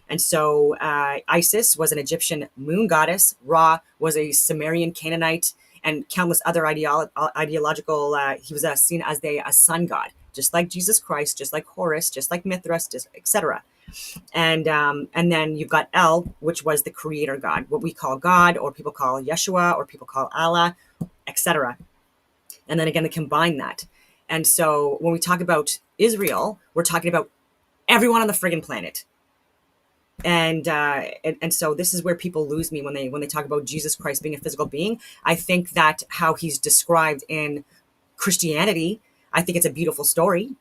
And so Isis was an Egyptian moon goddess, Ra was a Sumerian Canaanite, and countless other ideological, he was seen as a sun god, just like Jesus Christ, just like Horus, just like Mithras, etc. And then you've got El, which was the creator God, what we call God, or people call Yeshua, or people call Allah, etc. And then again, they combine that. And so when we talk about Israel, we're talking about everyone on the friggin' planet. And so this is where people lose me when they talk about Jesus Christ being a physical being. I think that how he's described in Christianity, I think it's a beautiful story.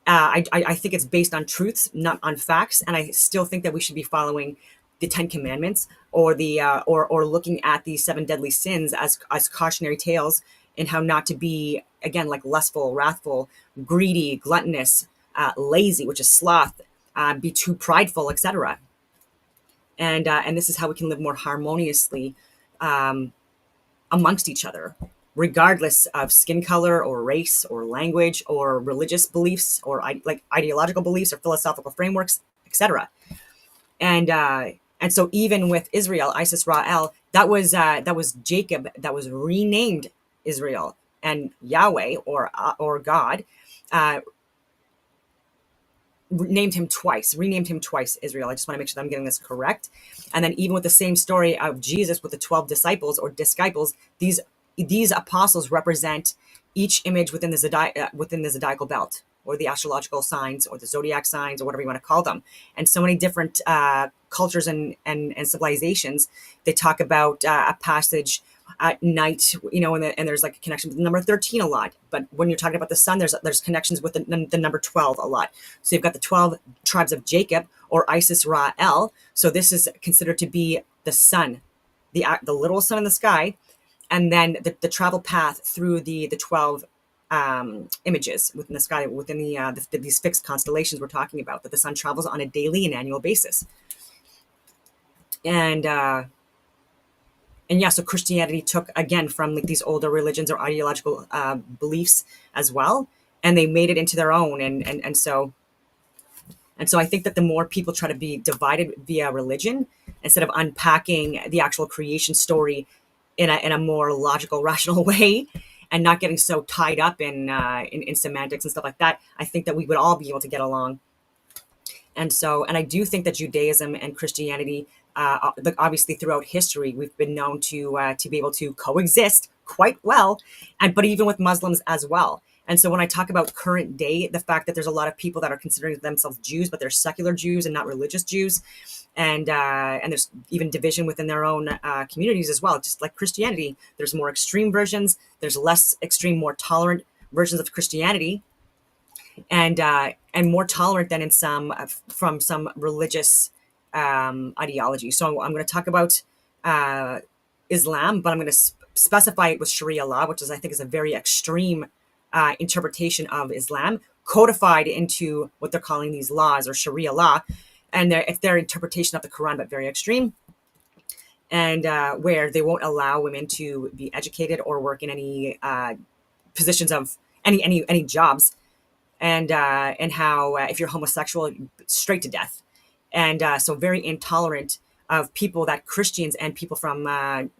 I think it's based on truths, not on facts, and I still think that we should be following the 10 Commandments, or the or looking at the 7 deadly sins as cautionary tales, and how not to be, again, like lustful, wrathful, greedy, gluttonous, lazy, which is sloth, be too prideful, etc. And this is how we can live more harmoniously amongst each other. regardless of skin color or race or language or religious beliefs or like ideological beliefs or philosophical frameworks, etc. And so even with Israel, Isis Ra'el, that was Jacob that was renamed Israel, and Yahweh or God renamed him twice Israel. I just want to make sure that I'm getting this correct. And then even with the same story of Jesus with the 12 disciples or disciples, these apostles represent each image within the zodiacal belt, or the astrological signs, or the zodiac signs, or whatever you want to call them. And so many different cultures and civilizations, they talk about a passage at night, and there's like a connection with the number 13 a lot. But when you're talking about the sun, there's connections with the number 12 a lot. So you've got the 12 tribes of Jacob, or Isis Ra'el. So this is considered to be the sun, the literal sun in the sky, and then the travel path through the 12 images within the sky, within these fixed constellations we're talking about, that the sun travels on a daily and annual basis. And yeah, so Christianity took, again, from like these older religions or ideological beliefs as well, and they made it into their own. And so I think that the more people try to be divided via religion, instead of unpacking the actual creation story in a more logical, rational way, and not getting so tied up in semantics and stuff like that, I think that we would all be able to get along. And I do think that Judaism and Christianity, obviously throughout history, we've been known to be able to coexist quite well, but even with Muslims as well. And so when I talk about current day, the fact that there's a lot of people that are considering themselves Jews, but they're secular Jews and not religious Jews, and there's even division within their own communities as well. Just like Christianity, there's more extreme versions, there's less extreme, more tolerant versions of Christianity, and more tolerant than in from some religious ideology. So I'm going to talk about Islam, but I'm going to specify it with Sharia law, which I think is a very extreme interpretation of Islam, codified into what they're calling these laws, or Sharia law, and it's their interpretation of the Quran, but very extreme, and where they won't allow women to be educated or work in any positions of any jobs, and how if you're homosexual, straight to death. And so very intolerant of people, that Christians and people from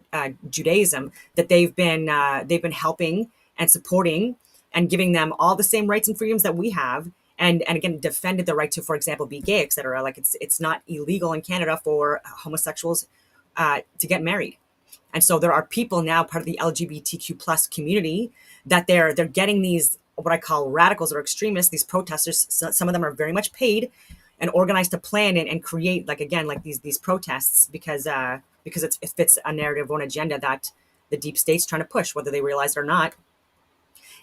Judaism, that they've been helping and supporting and giving them all the same rights and freedoms that we have, and again defended the right to, for example, be gay, etc. Like it's not illegal in Canada for homosexuals to get married. And so there are people now, part of the LGBTQ plus community, that they're getting these, what I call radicals or extremists, these protesters. Some of them are very much paid and organized to plan and create, like these protests because it fits a narrative or an agenda that the deep state's trying to push, whether they realize it or not.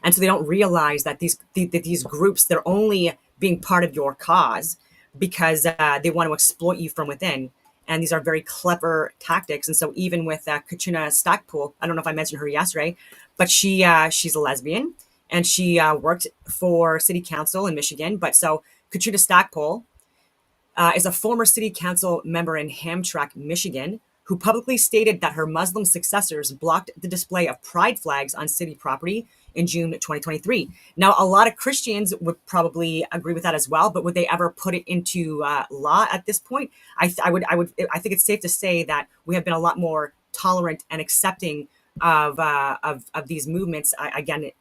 And so they don't realize that these groups, they're only being part of your cause because they want to exploit you from within. And these are very clever tactics. And so even with Katrina Stackpool, I don't know if I mentioned her yesterday, but she's a lesbian, and she worked for city council in Michigan. But so Katrina Stackpool is a former city council member in Hamtramck, Michigan, who publicly stated that her Muslim successors blocked the display of pride flags on city property in June 2023. Now, a lot of Christians would probably agree with that as well, but would they ever put it into law at this point? I think it's safe to say that we have been a lot more tolerant and accepting of these movements. Again,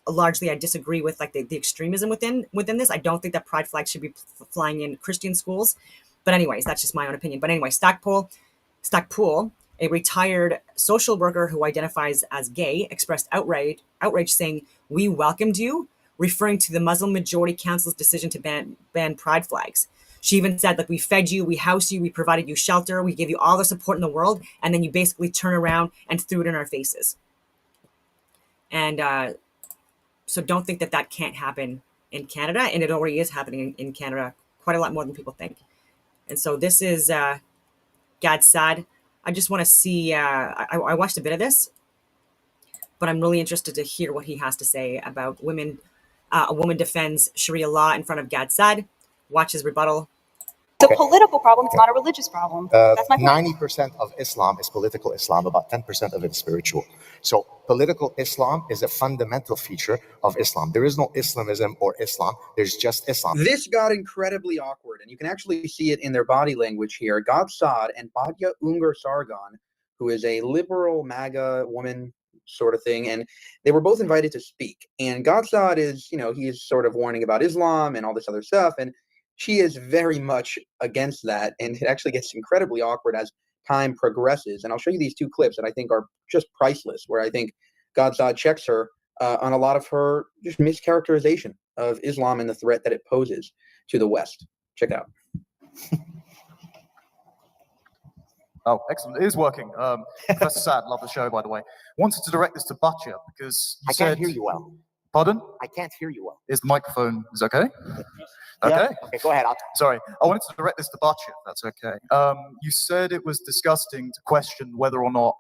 largely I disagree with like the extremism within this. I don't think that pride flags should be flying in Christian schools. But anyways, that's just my own opinion. But anyway, Stackpool, a retired social worker who identifies as gay, expressed outrage saying, "We welcomed you," referring to the Muslim Majority Council's decision to ban pride flags. She even said, like, "We fed you, we housed you, we provided you shelter, we gave you all the support in the world, and then you basically turn around and threw it in our faces." And so don't think that can't happen in Canada, and it already is happening in Canada quite a lot more than people think. And so this is Gad Saad. I just want to see, I watched a bit of this, but I'm really interested to hear what he has to say about women. A woman defends Sharia law in front of Gad Saad. Watch his rebuttal. It's a political problem. It's not a religious problem. That's my point. 90% of Islam is political Islam. About 10% of it is spiritual. So political Islam is a fundamental feature of Islam. There is no Islamism or Islam. There's just Islam. This got incredibly awkward, and you can actually see it in their body language here. Gad Saad and Badia Ungar Sargon, who is a liberal MAGA woman sort of thing, and they were both invited to speak. And Gad Saad is, he is sort of warning about Islam and all this other stuff, and she is very much against that, and it actually gets incredibly awkward as time progresses. And I'll show you these two clips that I think are just priceless, where I think Gad Saad checks her on a lot of her just mischaracterization of Islam and the threat that it poses to the West. Check it out. Oh, excellent. It is working. Professor Saad, love the show, by the way. Wanted to direct this to Batya because you said... I can't hear you well. Pardon? I can't hear you well. Is the microphone okay? Yeah. Okay. Okay, go ahead. Sorry. I wanted to direct this to Batya, if that's okay. You said it was disgusting to question whether or not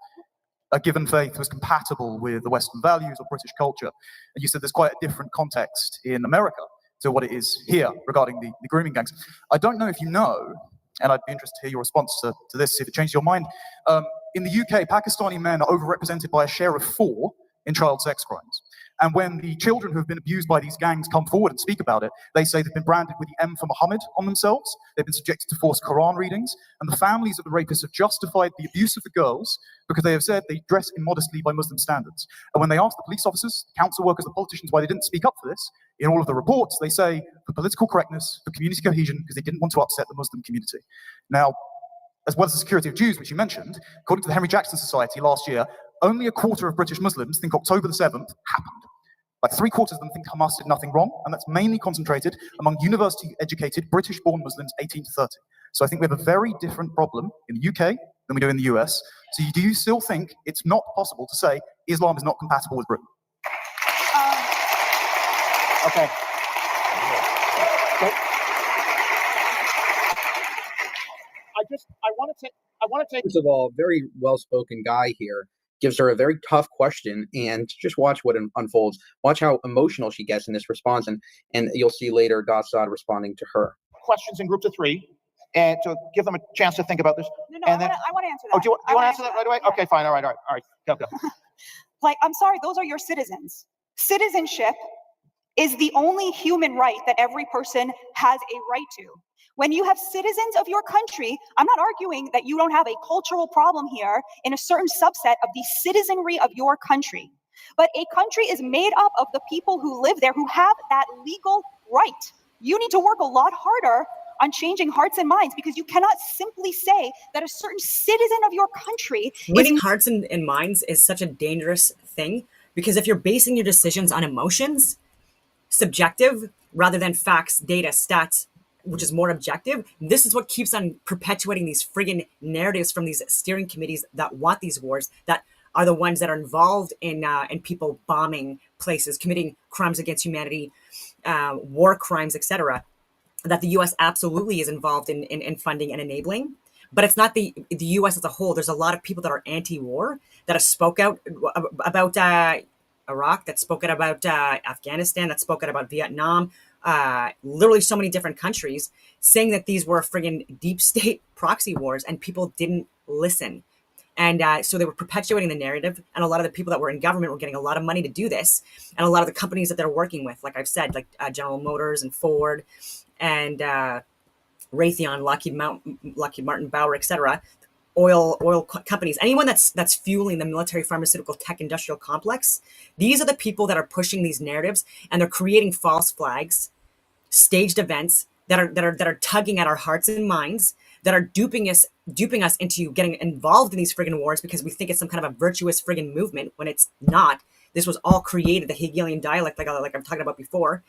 a given faith was compatible with the Western values or British culture. And you said there's quite a different context in America to what it is here regarding the grooming gangs. I don't know if you know, and I'd be interested to hear your response to this, see if it changed your mind. In the UK, Pakistani men are overrepresented by a share of 4 in child sex crimes. And when the children who have been abused by these gangs come forward and speak about it, they say they've been branded with the M for Muhammad on themselves. They've been subjected to forced Quran readings. And the families of the rapists have justified the abuse of the girls because they have said they dress immodestly by Muslim standards. And when they ask the police officers, the council workers, the politicians why they didn't speak up for this, in all of the reports, they say for political correctness, for community cohesion, because they didn't want to upset the Muslim community. Now, as well as the security of Jews, which you mentioned, according to the Henry Jackson Society last year, only a quarter of British Muslims think October the 7th happened. Like 3/4 of them think Hamas did nothing wrong, and that's mainly concentrated among university-educated British-born Muslims 18 to 30. So I think we have a very different problem in the UK than we do in the US. So do you still think it's not possible to say Islam is not compatible with Britain? Okay. I want to take. First of all, very well-spoken guy here. Gives her a very tough question, and just watch what unfolds. Watch how emotional she gets in this response, and you'll see later Gad Saad responding to her. Questions in groups of 3, and to give them a chance to think about this. No, and then, I want to answer that. Oh, do you want to answer that right away? Yeah. Okay, fine. All right. Go. Like, I'm sorry, those are your citizens. Citizenship is the only human right that every person has a right to. When you have citizens of your country, I'm not arguing that you don't have a cultural problem here in a certain subset of the citizenry of your country. But a country is made up of the people who live there who have that legal right. You need to work a lot harder on changing hearts and minds, because you cannot simply say that a certain citizen of your country winning hearts and minds is such a dangerous thing, because if you're basing your decisions on emotions, subjective, rather than facts, data, stats, which is more objective, this is what keeps on perpetuating these friggin' narratives from these steering committees that want these wars, that are the ones that are involved in people bombing places, committing crimes against humanity, war crimes, etc. That the U.S. absolutely is involved in funding and enabling. But it's not the U.S. as a whole. There's a lot of people that are anti-war, that have spoke out about Iraq, that spoke out about Afghanistan, that spoke out about Vietnam, literally so many different countries, saying that these were friggin' deep state proxy wars, and people didn't listen. And so they were perpetuating the narrative, and a lot of the people that were in government were getting a lot of money to do this, and a lot of the companies that they're working with, like I've said, like General Motors and Ford and Raytheon, Lockheed Martin, Bauer, etc., oil companies, anyone that's fueling the military, pharmaceutical, tech, industrial complex. These are the people that are pushing these narratives, and they're creating false flags, staged events that are tugging at our hearts and minds, that are duping us into getting involved in these friggin' wars because we think it's some kind of a virtuous friggin' movement, when it's not. This was all created, the Hegelian dialect, like I'm talking about before.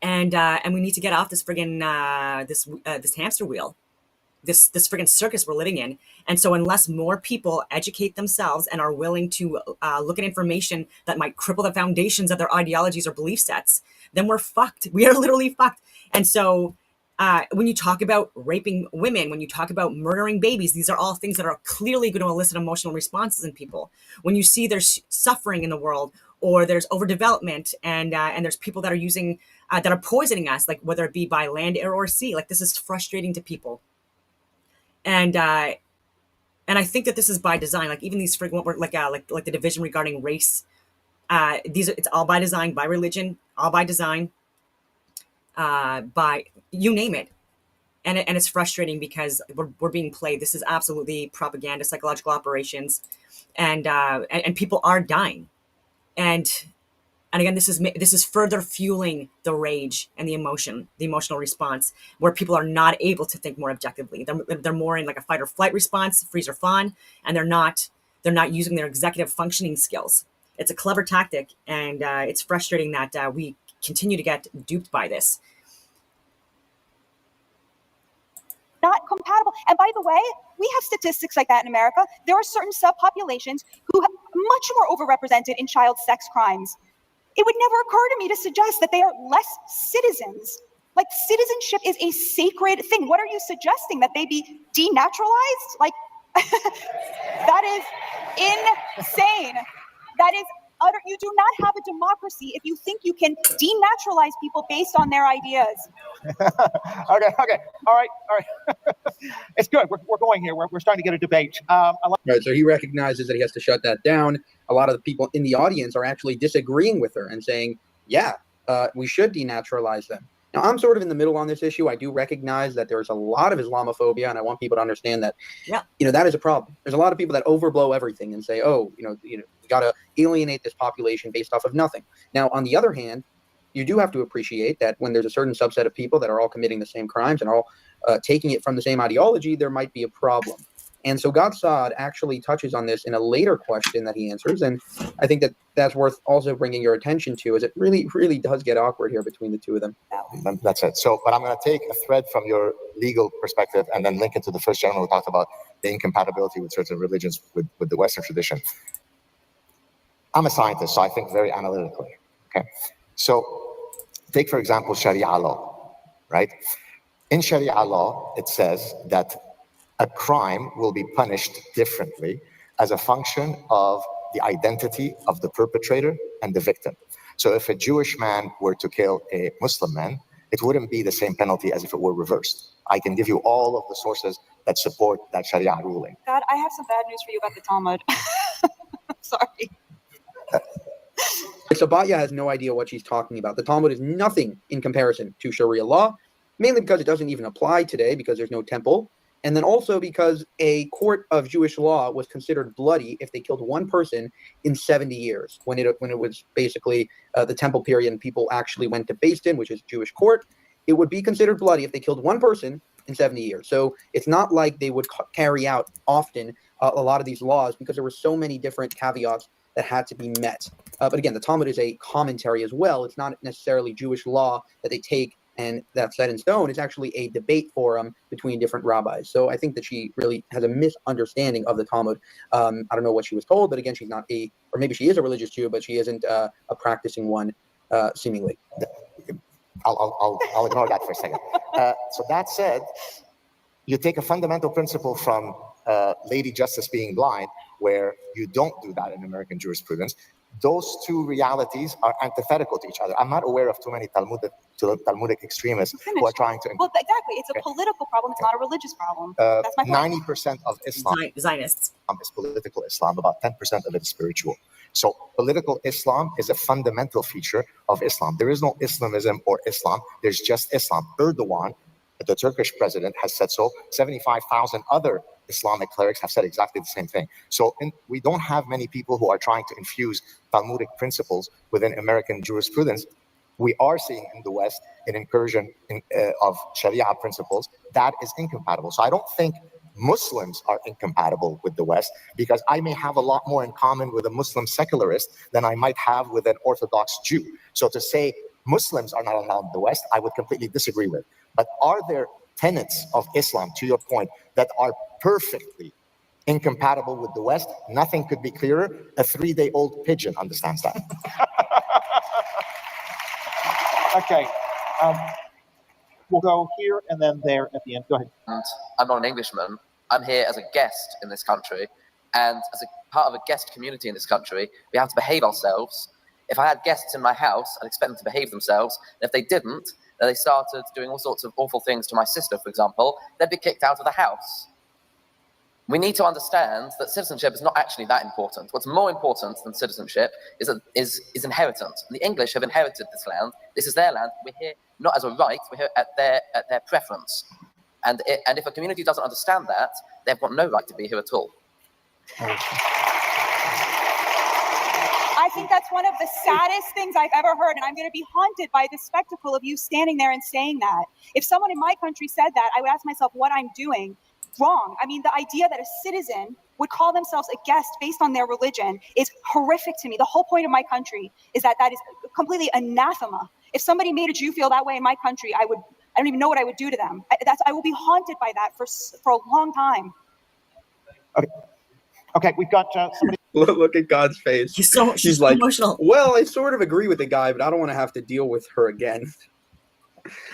And we need to get off this friggin' this hamster wheel, this friggin' circus we're living in. And so unless more people educate themselves and are willing to look at information that might cripple the foundations of their ideologies or belief sets, then we're fucked. We are literally fucked. And so when you talk about raping women, when you talk about murdering babies, these are all things that are clearly going to elicit emotional responses in people. When you see there's suffering in the world, or there's overdevelopment, and there's people that are using that are poisoning us, like whether it be by land, air, or sea. Like this is frustrating to people, and I think that this is by design. Like even these frequent like the division regarding race. It's all by design, by religion, all by design, by you name it. And it's frustrating because we're being played. This is absolutely propaganda, psychological operations, and people are dying. And again, this is further fueling the rage and the emotional response, where people are not able to think more objectively. They're more in like a fight or flight response, freeze or fawn, and they're not using their executive functioning skills. It's a clever tactic, and it's frustrating that we continue to get duped by this. Not compatible. And by the way, we have statistics like that in America. There are certain subpopulations who are much more overrepresented in child sex crimes. It would never occur to me to suggest that they are less citizens. Like, citizenship is a sacred thing. What are you suggesting? That they be denaturalized? Like, that is insane. That is utter. You do not have a democracy if you think you can denaturalize people based on their ideas. Okay. All right. It's good. We're going here. We're starting to get a debate. Right. So he recognizes that he has to shut that down. A lot of the people in the audience are actually disagreeing with her and saying, yeah, we should denaturalize them. Now, I'm sort of in the middle on this issue. I do recognize that there's a lot of Islamophobia, and I want people to understand that, that is a problem. There's a lot of people that overblow everything and say, we got to alienate this population based off of nothing. Now, on the other hand, you do have to appreciate that when there's a certain subset of people that are all committing the same crimes and all taking it from the same ideology, there might be a problem. And so Gad Saad actually touches on this in a later question that he answers. And I think that that's worth also bringing your attention to, as it really, really does get awkward here between the two of them. That's it. So, but I'm going to take a thread from your legal perspective and then link it to the first gentleman who talked about the incompatibility with certain religions with the Western tradition. I'm a scientist, so I think very analytically. Okay. So take, for example, Sharia law, right? In Sharia law, it says that a crime will be punished differently as a function of the identity of the perpetrator and the victim. So if a Jewish man were to kill a Muslim man, it wouldn't be the same penalty as if it were reversed. I can give you all of the sources that support that Sharia ruling. God, I have some bad news for you about the Talmud. Sorry. So Batya has no idea what she's talking about. The Talmud is nothing in comparison to Sharia law, mainly because it doesn't even apply today because there's no temple. And then also because a court of Jewish law was considered bloody if they killed one person in 70 years, when it was basically the temple period and people actually went to Beis Din, which is Jewish court. It would be considered bloody if they killed one person in 70 years. So it's not like they would carry out often a lot of these laws because there were so many different caveats that had to be met. But again, the Talmud is a commentary as well. It's not necessarily Jewish law that they take and that's set in stone. It's actually a debate forum between different rabbis. So I think that she really has a misunderstanding of the Talmud. I don't know what she was told, but again, she's not or maybe she is a religious Jew, but she isn't a practicing one, seemingly. I'll ignore that for a second. So that said, you take a fundamental principle from Lady Justice being blind, where you don't do that in American jurisprudence. Those two realities are antithetical to each other. I'm not aware of too many Talmudic extremists who are trying to... Well, exactly. It's a political problem. It's not a religious problem. That's my point. 90% of Islam Zionists is political Islam. About 10% of it is spiritual. So political Islam is a fundamental feature of Islam. There is no Islamism or Islam. There's just Islam. Erdogan, the Turkish president, has said so. 75,000 other Islamic clerics have said exactly the same thing. So we don't have many people who are trying to infuse Talmudic principles within American jurisprudence. We are seeing in the West an incursion of Sharia principles that is incompatible. So I don't think Muslims are incompatible with the West, because I may have a lot more in common with a Muslim secularist than I might have with an Orthodox Jew. So to say Muslims are not allowed in the West, I would completely disagree with. But are there tenets of Islam, to your point, that are perfectly incompatible with the West? Nothing could be clearer. A 3-day-old pigeon understands that. Okay. We'll go here and then there at the end. Go ahead. I'm not an Englishman. I'm here as a guest in this country. And as a part of a guest community in this country, we have to behave ourselves If I had guests in my house, I'd expect them to behave themselves. And if they didn't, and they started doing all sorts of awful things to my sister, for example, they'd be kicked out of the house. We need to understand that citizenship is not actually that important. What's more important than citizenship is inheritance. And the English have inherited this land. This is their land. We're here not as a right, we're here at their preference. And if a community doesn't understand that, they've got no right to be here at all. I think that's one of the saddest things I've ever heard, and I'm going to be haunted by the spectacle of you standing there and saying that. If someone in my country said that, I would ask myself what I'm doing wrong. I mean, the idea that a citizen would call themselves a guest based on their religion is horrific to me. The whole point of my country is that is completely anathema. If somebody made a Jew feel that way in my country, I don't even know what I would do to them. I will be haunted by that for a long time. Okay, we've got somebody. Look at God's face. She's like, emotional. Well, I sort of agree with the guy, but I don't want to have to deal with her again.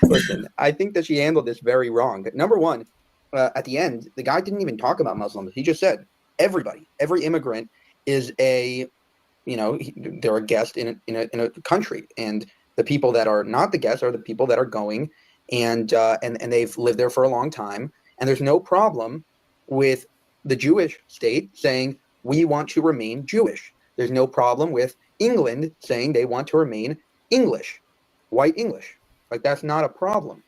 Listen, I think that she handled this very wrong. Number one, at the end, the guy didn't even talk about Muslims. He just said everybody, every immigrant is they're a guest in a country, and the people that are not the guests are the people that are going, and they've lived there for a long time, and there's no problem with the Jewish state saying we want to remain Jewish. There's no problem with England saying they want to remain English, white English. Like, that's not a problem.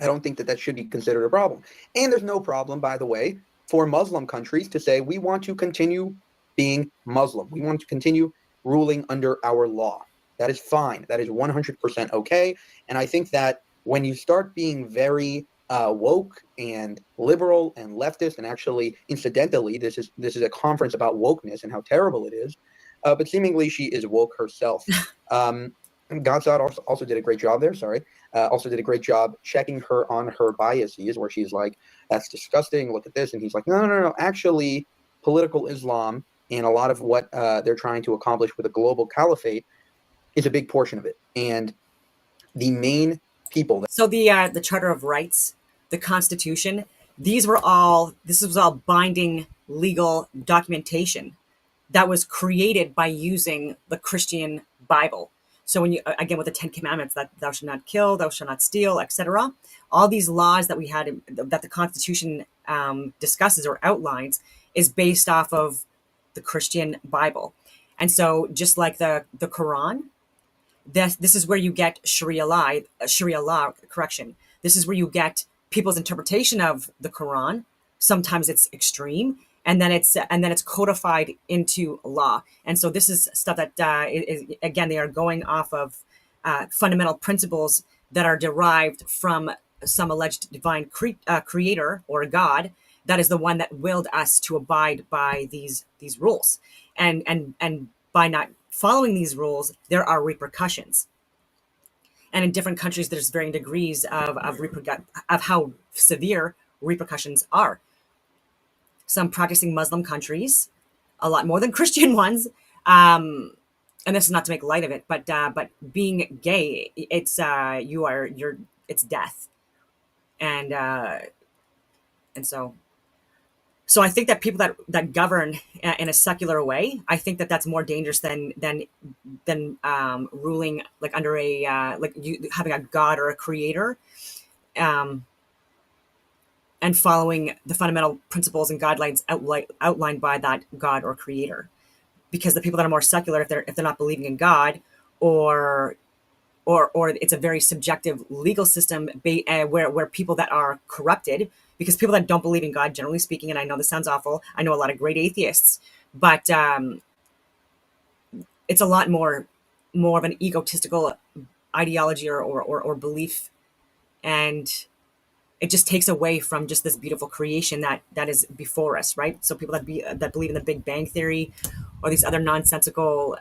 I don't think that should be considered a problem. And there's no problem, by the way, for Muslim countries to say we want to continue being Muslim. We want to continue ruling under our law. That is fine. That is 100% okay. And I think that when you start being very woke and liberal and leftist, and actually, incidentally, this is a conference about wokeness and how terrible it is, but seemingly she is woke herself. Godsod also did a great job there. Also did a great job checking her on her biases, where she's like, "That's disgusting. Look at this," and he's like, "No. Actually, political Islam and a lot of what they're trying to accomplish with a global caliphate is a big portion of it, and the main people." So the Charter of Rights, the Constitution, this was all binding legal documentation that was created by using the Christian Bible. So when you, again, with the 10 Commandments, that thou shalt not kill, thou shalt not steal, etc., all these laws that we had, that the Constitution discusses or outlines, is based off of the Christian Bible. And so just like the Quran, this is where you get Sharia law, correction. This is where you get people's interpretation of the Quran. Sometimes it's extreme, and then it's codified into law. And so this is stuff that is, again, they are going off of fundamental principles that are derived from some alleged divine creator or God that is the one that willed us to abide by these rules. And by not following these rules, there are repercussions. And in different countries, there's varying degrees of how severe repercussions are. Some practicing Muslim countries, a lot more than Christian ones, and this is not to make light of it, but being gay, it's death, and so I think that people that govern in a secular way, I think that that's more dangerous than ruling like under a like you having a God or a creator, and following the fundamental principles and guidelines outlined by that God or creator. Because the people that are more secular, if they're not believing in God, or it's a very subjective legal system where people that are corrupted, because people that don't believe in God, generally speaking, and I know this sounds awful, I know a lot of great atheists, but it's a lot more of an egotistical ideology or belief, and it just takes away from just this beautiful creation that is before us, right? So people that believe in the Big Bang Theory or these other nonsensical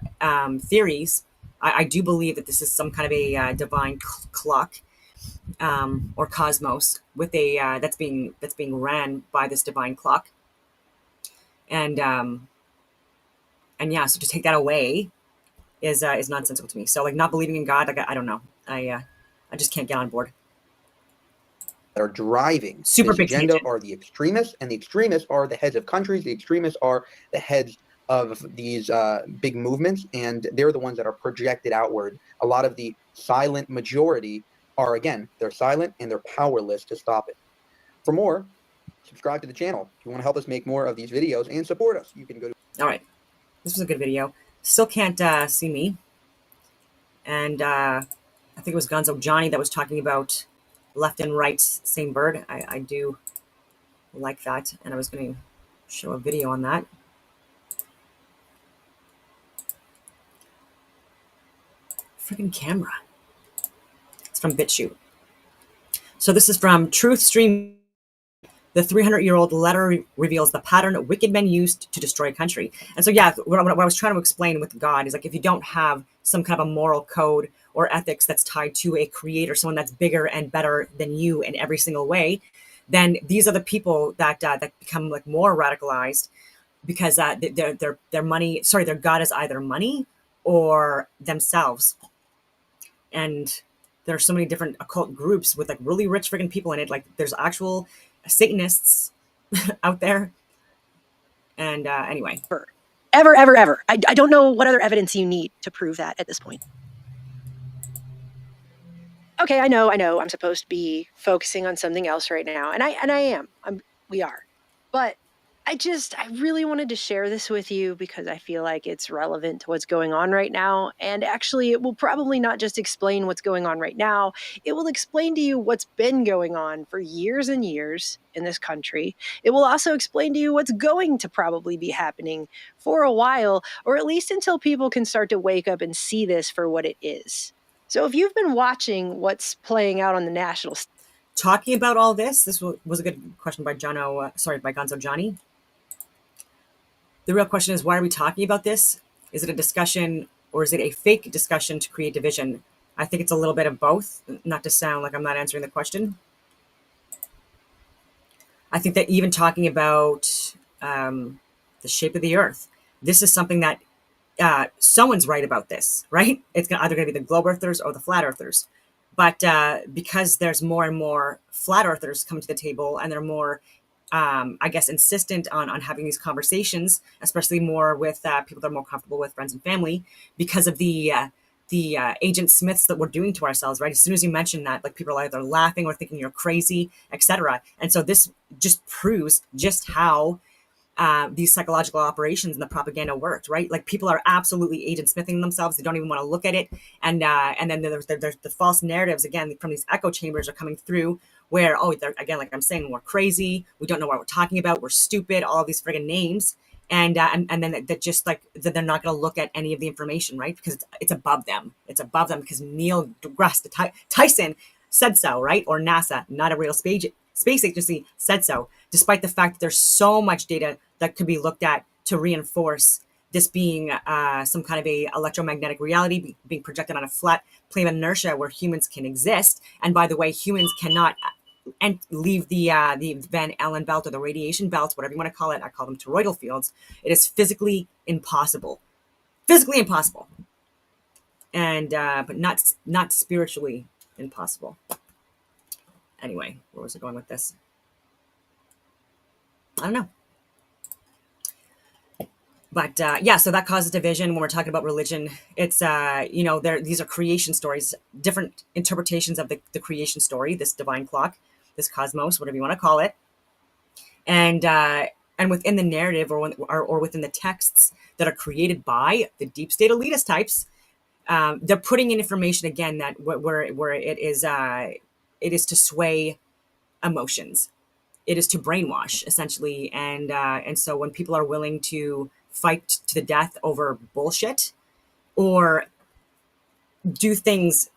theories, I do believe that this is some kind of a divine clock or cosmos with a that's being ran by this divine clock, and yeah, so to take that away is nonsensical to me. So like not believing in God, like I don't know, I just can't get on board. That are driving Super this big agenda tangent. are the extremists, and the extremists are the heads of countries. The extremists are the heads of these big movements, and they're the ones that are projected outward. A lot of the silent majority are, again, they're silent and they're powerless to stop it. For more, subscribe to the channel. If you want to help us make more of these videos and support us, you can go to... All right. This was a good video. Still can't see me. And I think it was Gonzo Johnny that was talking about left and right, same bird. I do like that. And I was going to show a video on that. Freaking camera. It's from BitChute. So this is from Truth Stream. The 300-year-old letter reveals the pattern wicked men used to destroy a country. And so, yeah, what I was trying to explain with God is like, if you don't have some kind of a moral code or ethics that's tied to a creator, someone that's bigger and better than you in every single way, then these are the people that become like more radicalized, because their money, sorry, their God is either money or themselves. And there are so many different occult groups with like really rich freaking people in it. Like there's actual Satanists out there. And anyway. Ever. I don't know what other evidence you need to prove that at this point. Okay, I know. I'm supposed to be focusing on something else right now. And I am. We are. But I really wanted to share this with you because I feel like it's relevant to what's going on right now. And actually, it will probably not just explain what's going on right now. It will explain to you what's been going on for years and years in this country. It will also explain to you what's going to probably be happening for a while, or at least until people can start to wake up and see this for what it is. So if you've been watching what's playing out on the national stage, talking about all this was a good question by by Gonzo Johnny. The real question is, why are we talking about this? Is it a discussion or is it a fake discussion to create division? I think it's a little bit of both, not to sound like I'm not answering the question. I think that even talking about the shape of the earth, this is something that someone's right about this, right? It's either going to be the globe earthers or the flat earthers. But because there's more and more flat earthers coming to the table, and they're more I guess, insistent on having these conversations, especially more with people that are more comfortable with friends and family, because of the Agent Smiths that we're doing to ourselves, right? As soon as you mention that, like, people are either laughing or thinking you're crazy, etc. And so this just proves just how these psychological operations and the propaganda worked, right? Like, people are absolutely Agent Smithing themselves. They don't even want to look at it. And then there's the false narratives, again, from these echo chambers are coming through, where, they're, again, like I'm saying, we're crazy, we don't know what we're talking about, we're stupid, all of these friggin' names. And then that just like, that they're not going to look at any of the information, right? Because it's above them. It's above them because Neil deGrasse Tyson said so, right? Or NASA, not a real space agency, said so, despite the fact that there's so much data that could be looked at to reinforce this being some kind of a electromagnetic reality being projected on a flat plane of inertia where humans can exist. And by the way, humans cannot leave the Van Allen belt or the radiation belts, whatever you want to call it. I call them toroidal fields. It is physically impossible. Physically impossible. And but not spiritually impossible. Anyway, where was I going with this? I don't know. But yeah, so that causes division when we're talking about religion. It's, these are creation stories, different interpretations of the creation story, this divine clock, this cosmos, whatever you want to call it. And within the narrative or within the texts that are created by the deep state elitist types, they're putting in information, again, that where it is to sway emotions. It is to brainwash, essentially. And so when people are willing to fight to the death over bullshit or do things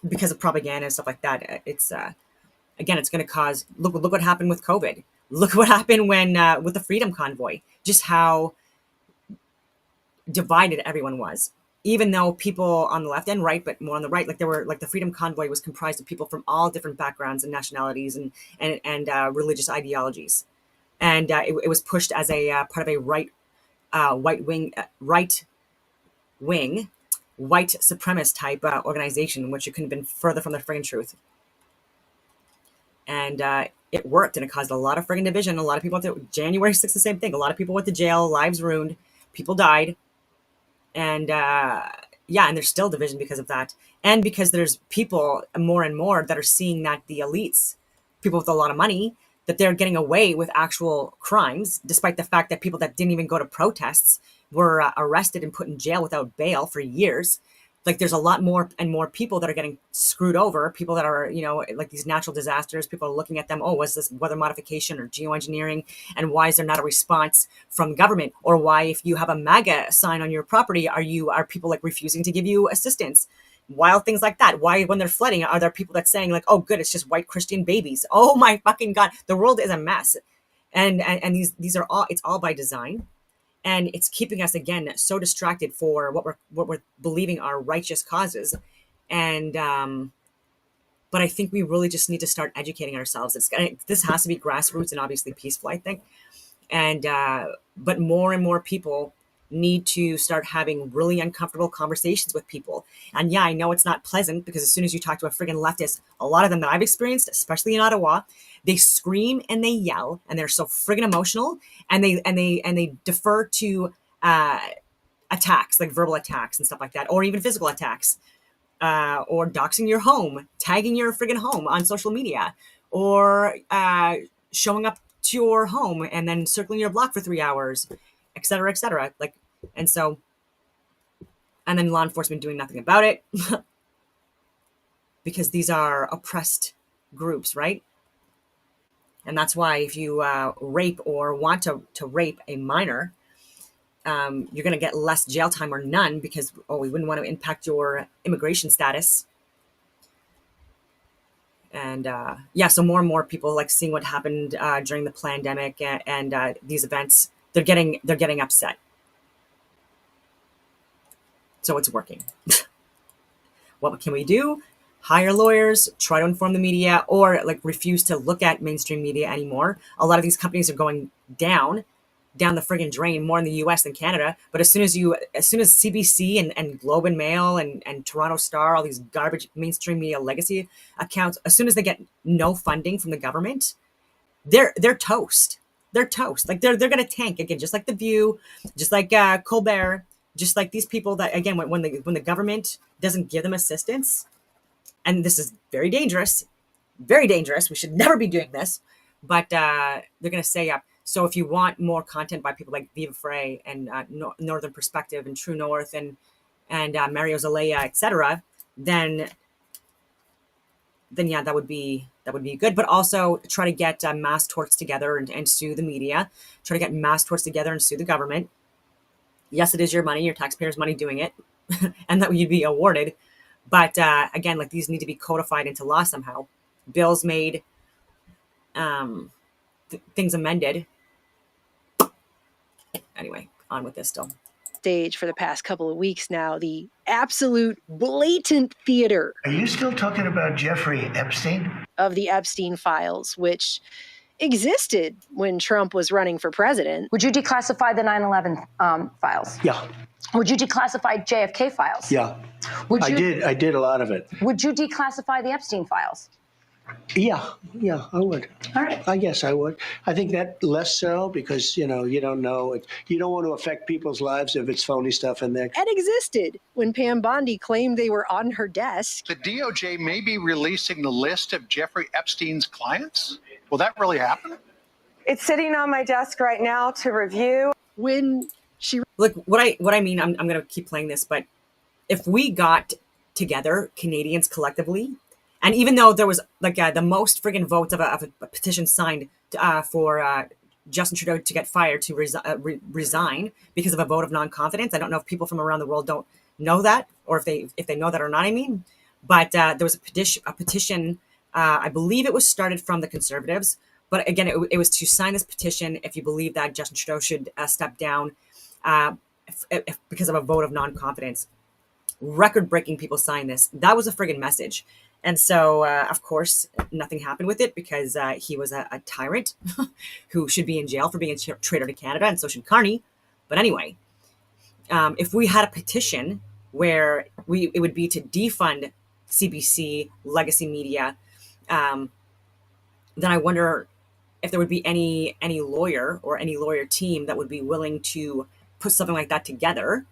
because of propaganda and stuff like that, it's again, it's going to cause, look what happened with COVID. Look what happened when with the Freedom Convoy, just how divided everyone was. Even though people on the left and right, but more on the right, like the Freedom Convoy was comprised of people from all different backgrounds and nationalities and religious ideologies. And it was pushed as a part of a right wing, white supremacist type organization, which it couldn't have been further from the friggin' truth. And it worked, and it caused a lot of friggin' division. A lot of people went to January 6th, the same thing. A lot of people went to jail, lives ruined. people died, and and there's still division because of that, and because there's people more and more that are seeing that the elites, people with a lot of money, that they're getting away with actual crimes, despite the fact that people that didn't even go to protests were arrested and put in jail without bail for years. Like, there's a lot more and more people that are getting screwed over, people that are, like these natural disasters, people are looking at them, oh, was this weather modification or geoengineering? And why is there not a response from government? Or why, if you have a MAGA sign on your property, are people like refusing to give you assistance? Wild things like that. Why, when they're flooding, are there people that saying like, oh, good, it's just white Christian babies? Oh my fucking God, the world is a mess. And these are all, it's all by design. And it's keeping us, again, so distracted for what we're believing are righteous causes. And but I think we really just need to start educating ourselves. This has to be grassroots and obviously peaceful, I think. And but more and more people need to start having really uncomfortable conversations with people. And yeah, I know it's not pleasant, because as soon as you talk to a friggin' leftist, a lot of them that I've experienced, especially in Ottawa, they scream and they yell and they're so friggin' emotional, and they defer to attacks, like verbal attacks and stuff like that, or even physical attacks, or doxing your home, tagging your friggin' home on social media, or showing up to your home and then circling your block for 3 hours, et cetera, et cetera. Like, and then law enforcement doing nothing about it because these are oppressed groups, right? And that's why if you rape or want to rape a minor, you're going to get less jail time or none, because, we wouldn't want to impact your immigration status. And so more and more people, like, seeing what happened during the pandemic and these events, they're getting upset. So it's working. What can we do? Hire lawyers, try to inform the media, or like refuse to look at mainstream media anymore. A lot of these companies are going down the friggin' drain, more in the US than Canada. But as soon as CBC and Globe and Mail and Toronto Star, all these garbage mainstream media legacy accounts, as soon as they get no funding from the government, they're toast. They're toast. Like, they're going to tank again, just like The View, just like Colbert, just like these people that, again, when the government doesn't give them assistance. And this is very dangerous, very dangerous. We should never be doing this. But they're going to say, so if you want more content by people like Viva Frey and Northern Perspective and True North and Mario Zelaya, etc., then yeah, that would be good. But also try to get mass torts together and sue the media. Try to get mass torts together and sue the government. Yes, it is your money, your taxpayers' money doing it, and that you'd be awarded. But again, like, these need to be codified into law somehow. Bills made, things amended. Anyway, on with this still. Stage for the past couple of weeks now, the absolute blatant theater. Are you still talking about Jeffrey Epstein? Of the Epstein files, which existed when Trump was running for president. Would you declassify the 9/11 files? Yeah. Would you declassify JFK files? Yeah. I did a lot of it. Would you declassify the Epstein files? Yeah, I would. All right. I guess I would. I think that less so because, you don't know. You don't want to affect people's lives if it's phony stuff in there. And existed when Pam Bondi claimed they were on her desk. The DOJ may be releasing the list of Jeffrey Epstein's clients. Will that really happen? It's sitting on my desk right now to review. When she... Look, what I mean, I'm going to keep playing this, but if we got together, Canadians collectively, and even though there was like the most friggin' votes of a petition signed for Justin Trudeau to get fired, to resign because of a vote of non-confidence. I don't know if people from around the world don't know that, or if they know that or not, I mean. But there was a petition, I believe it was started from the Conservatives. But again, it was to sign this petition if you believe that Justin Trudeau should step down because of a vote of non-confidence. Record-breaking people signed this. That was a friggin' message. And so, of course, nothing happened with it because he was a tyrant who should be in jail for being a traitor to Canada, and so should Carney. But anyway, if we had a petition where it would be to defund CBC, legacy media, then I wonder if there would be any lawyer or any lawyer team that would be willing to put something like that together,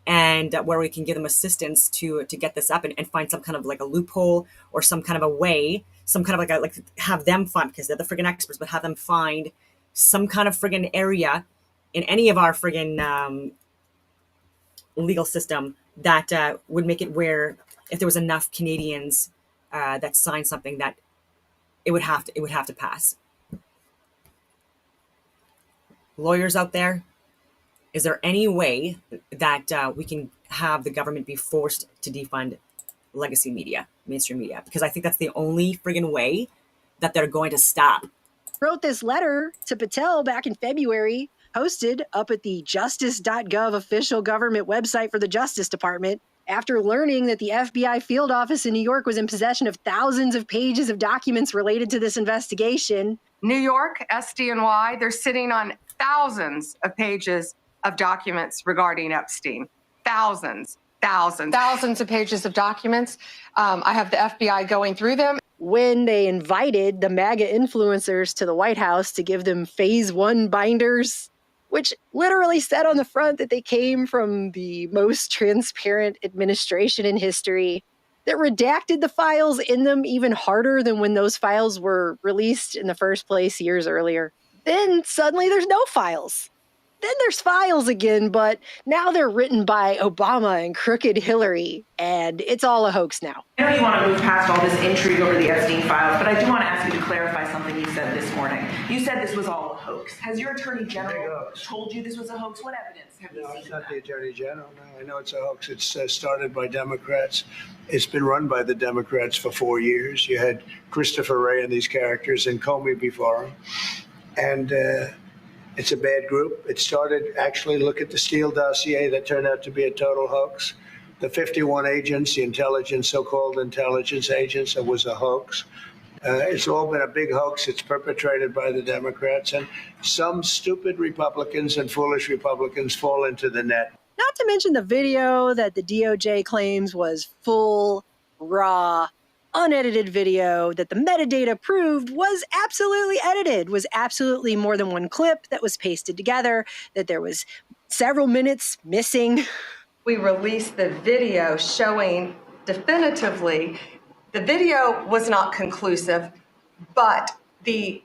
and where we can give them assistance to get this up and find some kind of like a loophole or some kind of a way, some kind of like have them find, because they're the friggin' experts, but have them find some kind of friggin' area in any of our friggin' legal system that would make it where if there was enough Canadians that signed something, that it would have to pass. Lawyers out there, is there any way that we can have the government be forced to defund legacy media, mainstream media? Because I think that's the only friggin' way that they're going to stop. Wrote this letter to Patel back in February, posted up at the justice.gov official government website for the Justice Department, after learning that the FBI field office in New York was in possession of thousands of pages of documents related to this investigation. New York, SDNY, they're sitting on thousands of pages of documents regarding Epstein. Thousands of pages of documents. I have the FBI going through them. When they invited the MAGA influencers to the White House to give them phase 1 binders, which literally said on the front that they came from the most transparent administration in history, that redacted the files in them even harder than when those files were released in the first place years earlier. Then suddenly there's no files. Then there's files again, but now they're written by Obama and crooked Hillary, and it's all a hoax now. I know you want to move past all this intrigue over the Epstein files, but I do want to ask you to clarify something you said this morning. You said this was all a hoax. Has your attorney general told you this was a hoax? What evidence have you seen? No, it's not the attorney general. No, I know it's a hoax. It's started by Democrats. It's been run by the Democrats for 4 years. You had Christopher Wray and these characters and Comey before him. And it's a bad group. It started, actually, look at the Steele dossier that turned out to be a total hoax. The 51 agents, the intelligence, so-called intelligence agents, it was a hoax. It's all been a big hoax. It's perpetrated by the Democrats, and some stupid Republicans and foolish Republicans fall into the net. Not to mention the video that the DOJ claims was full, raw, unedited video that the metadata proved was absolutely edited, was absolutely more than one clip that was pasted together, that there was several minutes missing. We released the video showing definitively the video was not conclusive, but the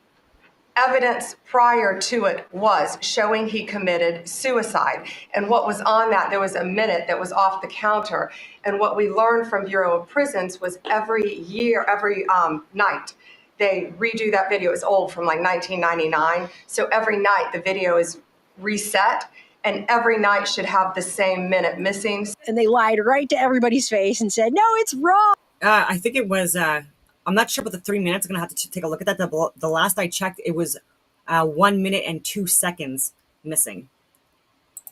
evidence prior to it was showing he committed suicide. And what was on that, there was a minute that was off the counter. And what we learned from Bureau of Prisons was every night, they redo that video. It's old, from like 1999. So every night the video is reset, and every night should have the same minute missing. And they lied right to everybody's face and said, no, it's wrong. I think it was, I'm not sure about the 3 minutes. I'm going to have to take a look at that. The last I checked, it was 1 minute and 2 seconds missing.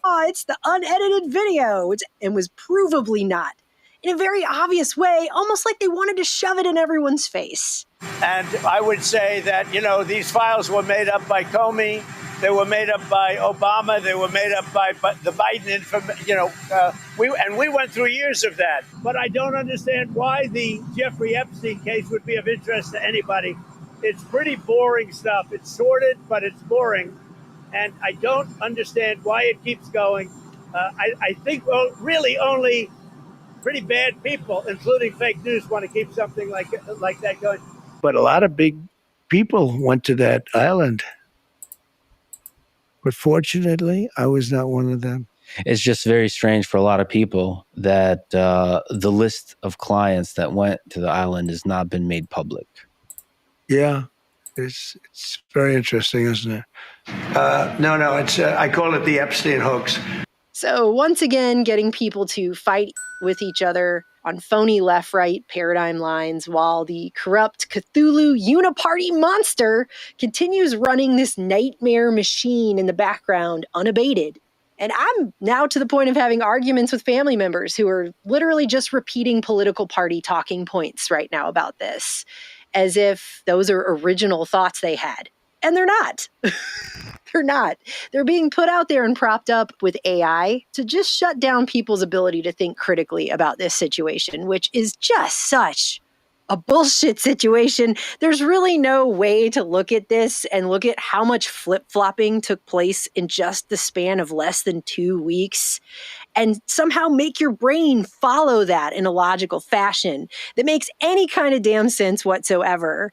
Oh, it's the unedited video. It was provably not. In a very obvious way, almost like they wanted to shove it in everyone's face. And I would say that, these files were made up by Comey. They were made up by Obama. They were made up by the Biden information. We went through years of that. But I don't understand why the Jeffrey Epstein case would be of interest to anybody. It's pretty boring stuff. It's sordid, but it's boring. And I don't understand why it keeps going. I think really only pretty bad people, including fake news, want to keep something like that going. But a lot of big people went to that island. But fortunately, I was not one of them. It's just very strange for a lot of people that the list of clients that went to the island has not been made public. Yeah, it's very interesting, isn't it? No, it's I call it the Epstein hoax. So once again, getting people to fight with each other on phony left-right paradigm lines, while the corrupt Cthulhu uniparty monster continues running this nightmare machine in the background unabated. And I'm now to the point of having arguments with family members who are literally just repeating political party talking points right now about this, as if those are original thoughts they had. And they're not. They're not. They're being put out there and propped up with AI to just shut down people's ability to think critically about this situation, which is just such a a bullshit situation. There's really no way to look at this and look at how much flip-flopping took place in just the span of less than 2 weeks and somehow make your brain follow that in a logical fashion that makes any kind of damn sense whatsoever.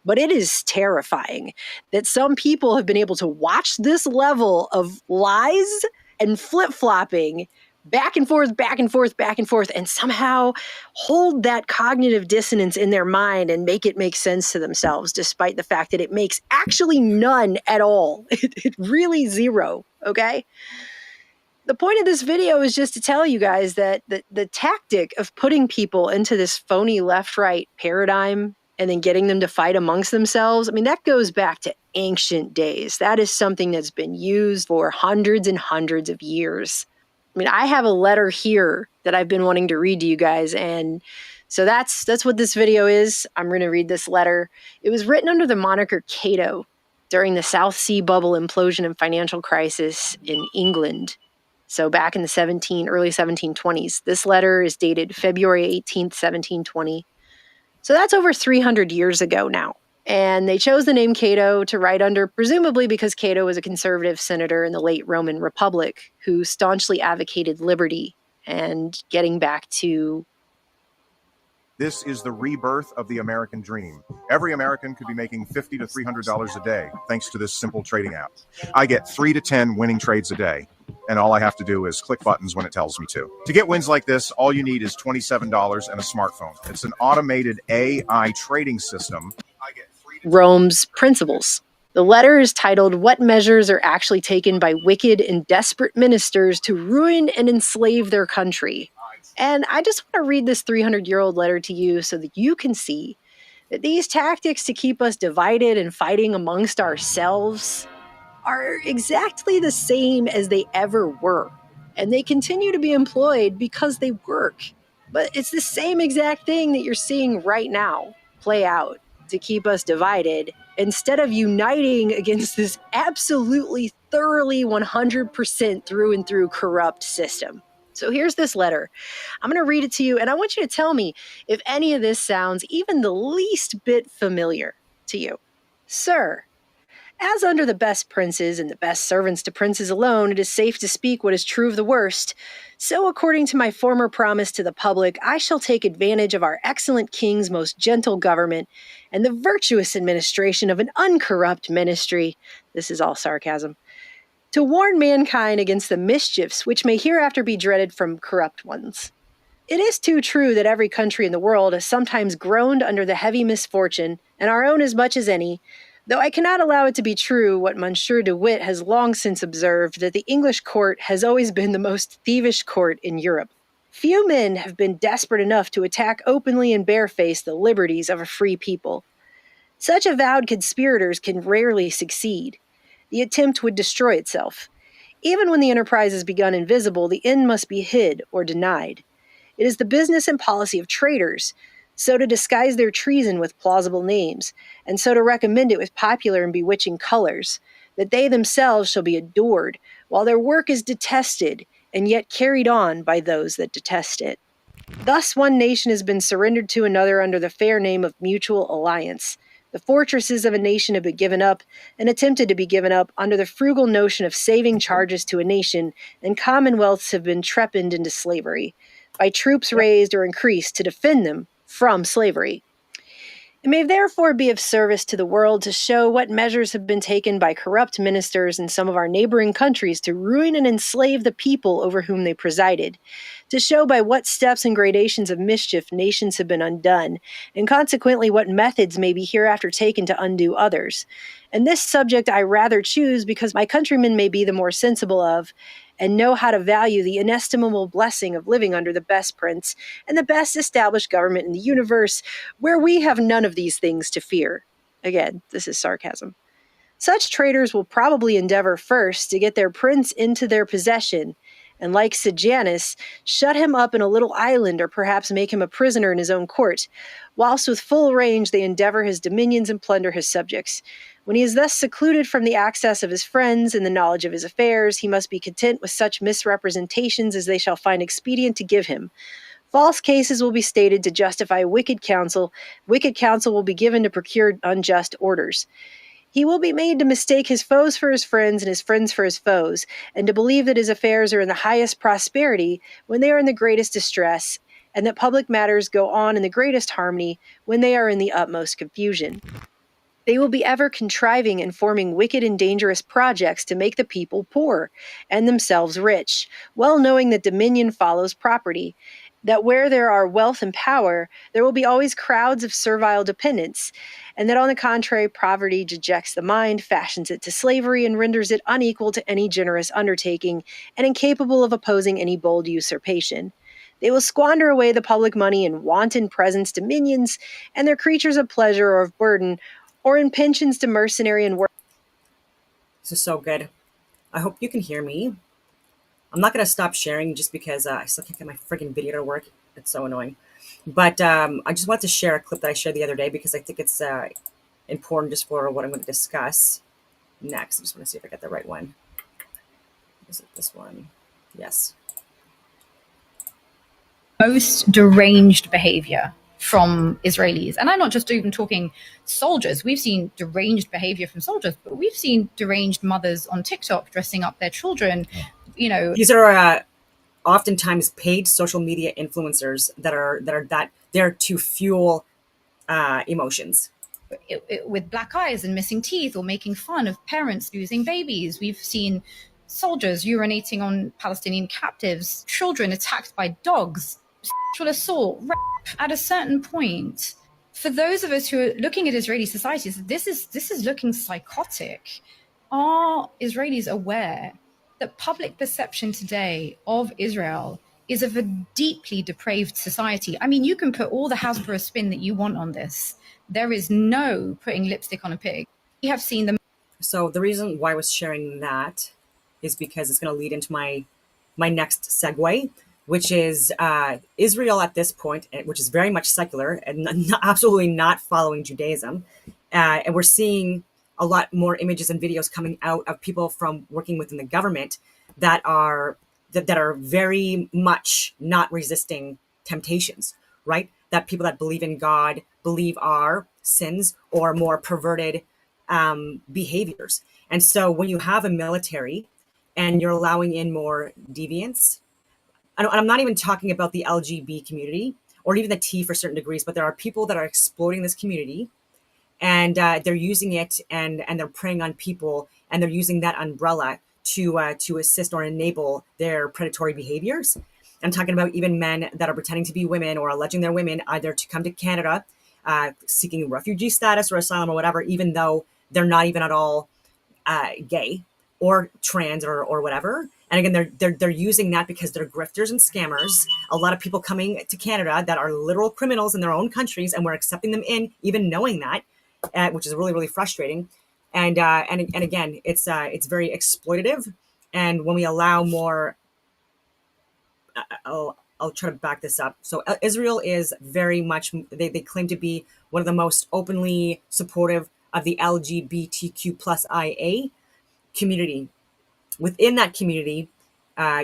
But it is terrifying that some people have been able to watch this level of lies and flip-flopping back and forth, back and forth, back and forth, and somehow hold that cognitive dissonance in their mind and make it make sense to themselves, despite the fact that it makes actually none at all. It really zero, okay? The point of this video is just to tell you guys that the tactic of putting people into this phony left-right paradigm and then getting them to fight amongst themselves, I mean, that goes back to ancient days. That is something that's been used for hundreds and hundreds of years. I mean, I have a letter here that I've been wanting to read to you guys, and so that's what this video is. I'm going to read this letter. It was written under the moniker Cato during the South Sea bubble implosion and financial crisis in England. So back in the early 1720s. This letter is dated February 18th, 1720. So that's over 300 years ago now. And they chose the name Cato to write under, presumably because Cato was a conservative senator in the late Roman Republic who staunchly advocated liberty and getting back to... This is the rebirth of the American dream. Every American could be making $50 to $300 a day thanks to this simple trading app. I get 3 to 10 winning trades a day, and all I have to do is click buttons when it tells me to. To get wins like this, all you need is $27 and a smartphone. It's an automated AI trading system. Rome's principles. The letter is titled, "What Measures Are Actually Taken by Wicked and Desperate Ministers to Ruin and Enslave Their Country." And I just want to read this 300-year-old letter to you so that you can see that these tactics to keep us divided and fighting amongst ourselves are exactly the same as they ever were. And they continue to be employed because they work. But it's the same exact thing that you're seeing right now play out to keep us divided instead of uniting against this absolutely thoroughly 100% through and through corrupt system. So here's this letter. I'm going to read it to you, and I want you to tell me if any of this sounds even the least bit familiar to you. Sir, as under the best princes and the best servants to princes alone, it is safe to speak what is true of the worst. So according to my former promise to the public, I shall take advantage of our excellent king's most gentle government and the virtuous administration of an uncorrupt ministry. This is all sarcasm. To warn mankind against the mischiefs which may hereafter be dreaded from corrupt ones. It is too true that every country in the world has sometimes groaned under the heavy misfortune, and our own as much as any, though I cannot allow it to be true what Monsieur de Witt has long since observed, that the English court has always been the most thievish court in Europe. Few men have been desperate enough to attack openly and barefaced the liberties of a free people. Such avowed conspirators can rarely succeed. The attempt would destroy itself. Even when the enterprise is begun invisible, the end must be hid or denied. It is the business and policy of traitors so to disguise their treason with plausible names, and so to recommend it with popular and bewitching colors, that they themselves shall be adored, while their work is detested, and yet carried on by those that detest it. Thus one nation has been surrendered to another under the fair name of mutual alliance. The fortresses of a nation have been given up, and attempted to be given up, under the frugal notion of saving charges to a nation, and commonwealths have been trepanned into slavery, by troops raised or increased to defend them from slavery. It may therefore be of service to the world to show what measures have been taken by corrupt ministers in some of our neighboring countries to ruin and enslave the people over whom they presided, to show by what steps and gradations of mischief nations have been undone, and consequently what methods may be hereafter taken to undo others. And this subject I rather choose because my countrymen may be the more sensible of, and know how to value the inestimable blessing of living under the best prince and the best established government in the universe, where we have none of these things to fear. Again, this is sarcasm. Such traitors will probably endeavor first to get their prince into their possession, and like Sejanus, shut him up in a little island or perhaps make him a prisoner in his own court, whilst with full range they endeavor his dominions and plunder his subjects. When he is thus secluded from the access of his friends and the knowledge of his affairs, he must be content with such misrepresentations as they shall find expedient to give him, False cases will be stated to justify wicked counsel. Wicked counsel will be given to procure unjust orders. He will be made to mistake his foes for his friends and his friends for his foes, and to believe that his affairs are in the highest prosperity when they are in the greatest distress, and that public matters go on in the greatest harmony when they are in the utmost confusion. They will be ever contriving and forming wicked and dangerous projects to make the people poor and themselves rich, well knowing that dominion follows property, that where there are wealth and power, there will be always crowds of servile dependents, and that on the contrary, poverty dejects the mind, fashions it to slavery, and renders it unequal to any generous undertaking, and incapable of opposing any bold usurpation. They will squander away the public money in wanton presents to minions, and their creatures of pleasure or of burden, or in pensions to mercenary and work. This is so good. I hope you can hear me. I'm not going to stop sharing just because I still can't get my freaking video to work. It's so annoying. But I just wanted to share a clip that I shared the other day because I think it's important just for what I'm going to discuss next. I just want to see if I got the right one. Is it this one? Yes. Most deranged behavior from Israelis. And I'm not just even talking soldiers. We've seen deranged behavior from soldiers, but we've seen deranged mothers on TikTok dressing up their children. You know, these are oftentimes paid social media influencers that are there to fuel emotions. With black eyes and missing teeth, or making fun of parents losing babies. We've seen soldiers urinating on Palestinian captives, children attacked by dogs, sexual assault, rape. At a certain point, for those of us who are looking at Israeli society, this is looking psychotic. Are Israelis aware that public perception today of Israel is of a deeply depraved society? I mean, you can put all the Hasbro spin that you want on this. There is no putting lipstick on a pig. We have seen them. So the reason why I was sharing that is because it's going to lead into my next segue, which is Israel at this point, which is very much secular and absolutely not following Judaism. And we're seeing a lot more images and videos coming out of people from working within the government that are very much not resisting temptations, right? That people that believe in God believe are sins or more perverted behaviors. And so when you have a military and you're allowing in more deviance, and I'm not even talking about the LGB community or even the T for certain degrees, but there are people that are exploiting this community, and they're using it and they're preying on people, and they're using that umbrella to assist or enable their predatory behaviors. I'm talking about even men that are pretending to be women or alleging they're women, either to come to Canada seeking refugee status or asylum or whatever, even though they're not even at all gay or trans or whatever. And again, they're using that because they're grifters and scammers. A lot of people coming to Canada that are literal criminals in their own countries, and we're accepting them in, even knowing that, which is really, really frustrating. And again, it's very exploitative. And when we allow more, I'll try to back this up. So Israel is very much, they claim to be one of the most openly supportive of the LGBTQ plus IA community. Within that community,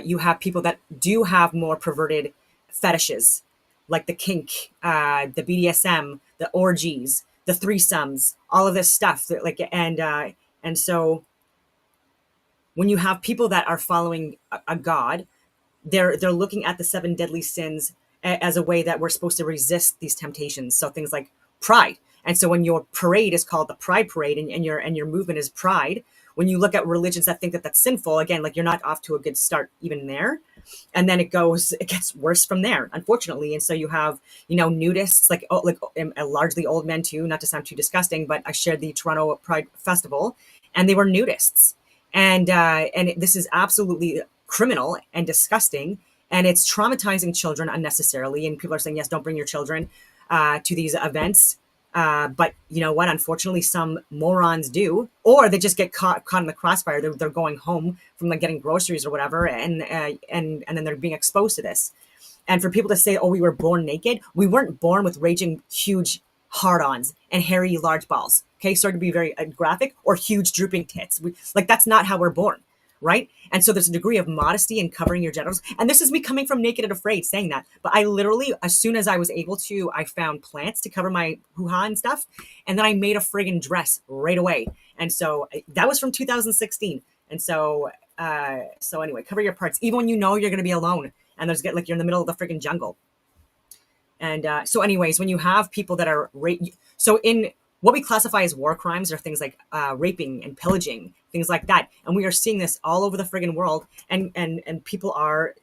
you have people that do have more perverted fetishes, like the kink, the BDSM, the orgies, the threesomes, all of this stuff. And so when you have people that are following a God, they're looking at the 7 deadly sins as a way that we're supposed to resist these temptations. So things like pride. And so when your parade is called the Pride Parade and your movement is pride, when you look at religions that think that that's sinful, again, like you're not off to a good start even there. And then it gets worse from there, unfortunately. And so you have, nudists, like largely old men too, not to sound too disgusting, but I shared the Toronto Pride Festival and they were nudists. And this is absolutely criminal and disgusting. And it's traumatizing children unnecessarily. And people are saying, yes, don't bring your children to these events. But you know what? Unfortunately, some morons do, or they just get caught in the crossfire. They're going home from getting groceries or whatever, and then they're being exposed to this. And for people to say, "Oh, we were born naked," we weren't born with raging huge hard-ons and hairy large balls. Okay, sorry to be very graphic, or huge drooping tits. That's not how we're born. right? And so there's a degree of modesty in covering your genitals. And this is me coming from Naked and Afraid saying that. But I literally, as soon as I was able to, I found plants to cover my hoo-ha and stuff. And then I made a friggin' dress right away. And so that was from 2016. And so anyway, cover your parts, even when you know you're going to be alone and there's like you're in the middle of the friggin' jungle. And so anyways, when you have people that are so in what we classify as war crimes are things like raping and pillaging, things like that. And we are seeing this all over the friggin' world. And people are,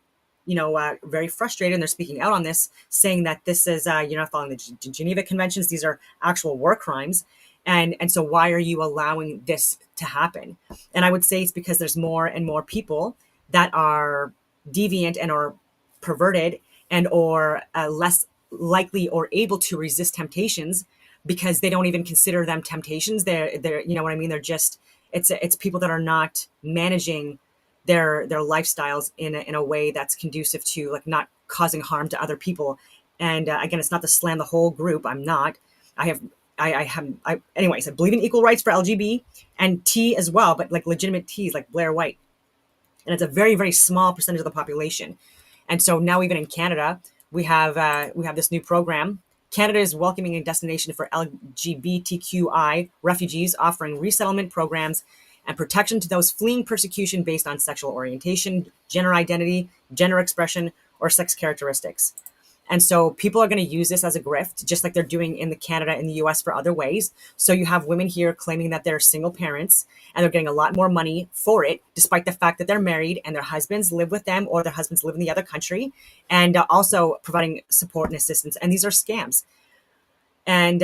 very frustrated, and they're speaking out on this, saying that this is, you're not following the Geneva Conventions. These are actual war crimes. And so why are you allowing this to happen? And I would say it's because there's more and more people that are deviant and or perverted and or less likely or able to resist temptations because they don't even consider them temptations. They're you know what I mean? They're just, it's people that are not managing their lifestyles in a way that's conducive to like not causing harm to other people. And again, it's not to slam the whole group. I'm not. Anyways, I believe in equal rights for LGBT and T as well, but like legitimate T's like Blair White. And it's a very, very small percentage of the population. And so now even in Canada, we have this new program. Canada is welcoming a destination for LGBTQI refugees, offering resettlement programs and protection to those fleeing persecution based on sexual orientation, gender identity, gender expression, or sex characteristics. And so people are going to use this as a grift, just like they're doing in the Canada and the US for other ways. So you have women here claiming that they're single parents and they're getting a lot more money for it, despite the fact that they're married and their husbands live with them or their husbands live in the other country, and also providing support and assistance. And these are scams. And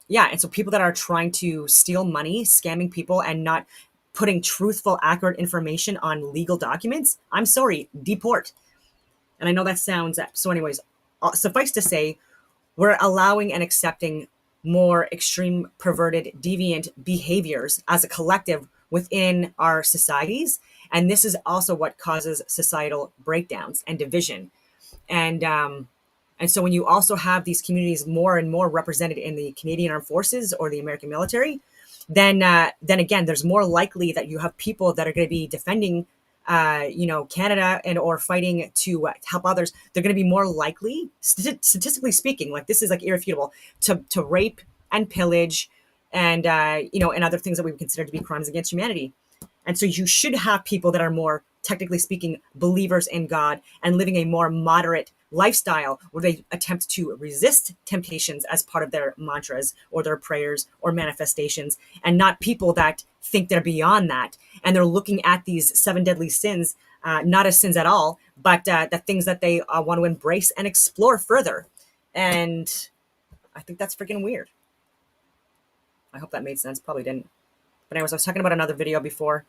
and so people that are trying to steal money, scamming people and not putting truthful, accurate information on legal documents, I'm sorry, deport. And I know that sounds, so anyways, suffice to say, we're allowing and accepting more extreme, perverted, deviant behaviors as a collective within our societies. And this is also what causes societal breakdowns and division. And so when you also have these communities more and more represented in the Canadian Armed Forces or the American military, then again, there's more likely that you have people that are going to be defending Canada and or fighting to help others. They're going to be more likely, statistically speaking, like this is like irrefutable, to rape and pillage and and other things that we would consider to be crimes against humanity. And so you should have people that are more, technically speaking, believers in God and living a more moderate lifestyle where they attempt to resist temptations as part of their mantras or their prayers or manifestations, and not people that think they're beyond that. And they're looking at these 7 deadly sins, not as sins at all, but the things that they want to embrace and explore further. And I think that's freaking weird. I hope that made sense. Probably didn't. But anyways, I was talking about another video before.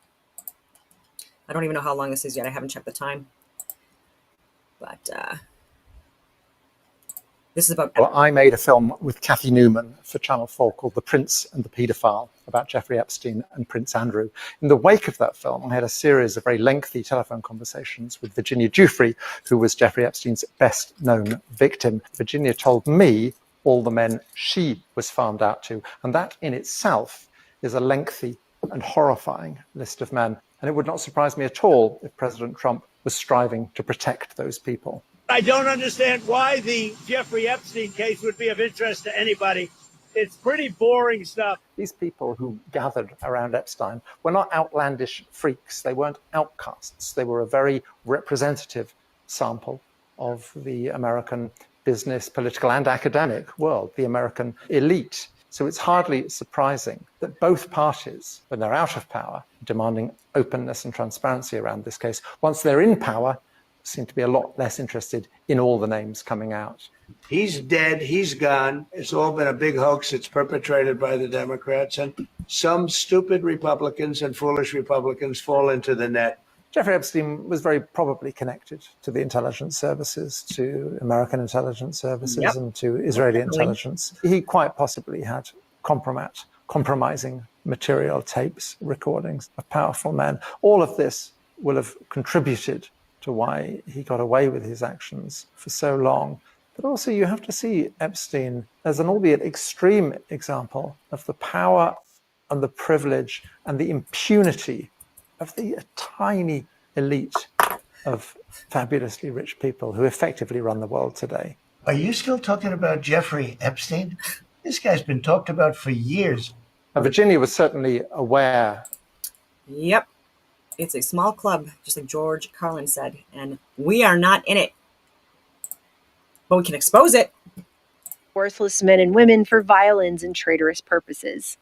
I don't even know how long this is yet. I haven't checked the time. But this is about... Well, I made a film with Kathy Newman for Channel 4 called The Prince and the Paedophile, about Jeffrey Epstein and Prince Andrew. In the wake of that film, I had a series of very lengthy telephone conversations with Virginia Giuffre, who was Jeffrey Epstein's best-known victim. Virginia told me all the men she was farmed out to, and that in itself is a lengthy and horrifying list of men. And it would not surprise me at all if President Trump was striving to protect those people. I don't understand why the Jeffrey Epstein case would be of interest to anybody. It's pretty boring stuff. These people who gathered around Epstein were not outlandish freaks. They weren't outcasts. They were a very representative sample of the American business, political, and academic world, the American elite. So it's hardly surprising that both parties, when they're out of power, demanding openness and transparency around this case, once they're in power, seem to be a lot less interested in all the names coming out. He's dead. He's gone. It's all been a big hoax. It's perpetrated by the Democrats, and some stupid Republicans and foolish Republicans fall into the net. Jeffrey Epstein was very probably connected to the intelligence services, to American intelligence services, and to Israeli intelligence. He quite possibly had compromising material, tapes, recordings of powerful men. All of this will have contributed to why he got away with his actions for so long. But also you have to see Epstein as an albeit extreme example of the power and the privilege and the impunity of the tiny elite of fabulously rich people who effectively run the world today. Are you still talking about Jeffrey Epstein? This guy's been talked about for years. Virginia was certainly aware. Yep. It's a small club, just like George Carlin said, and we are not in it. But we can expose it. Worthless men and women for violence and traitorous purposes.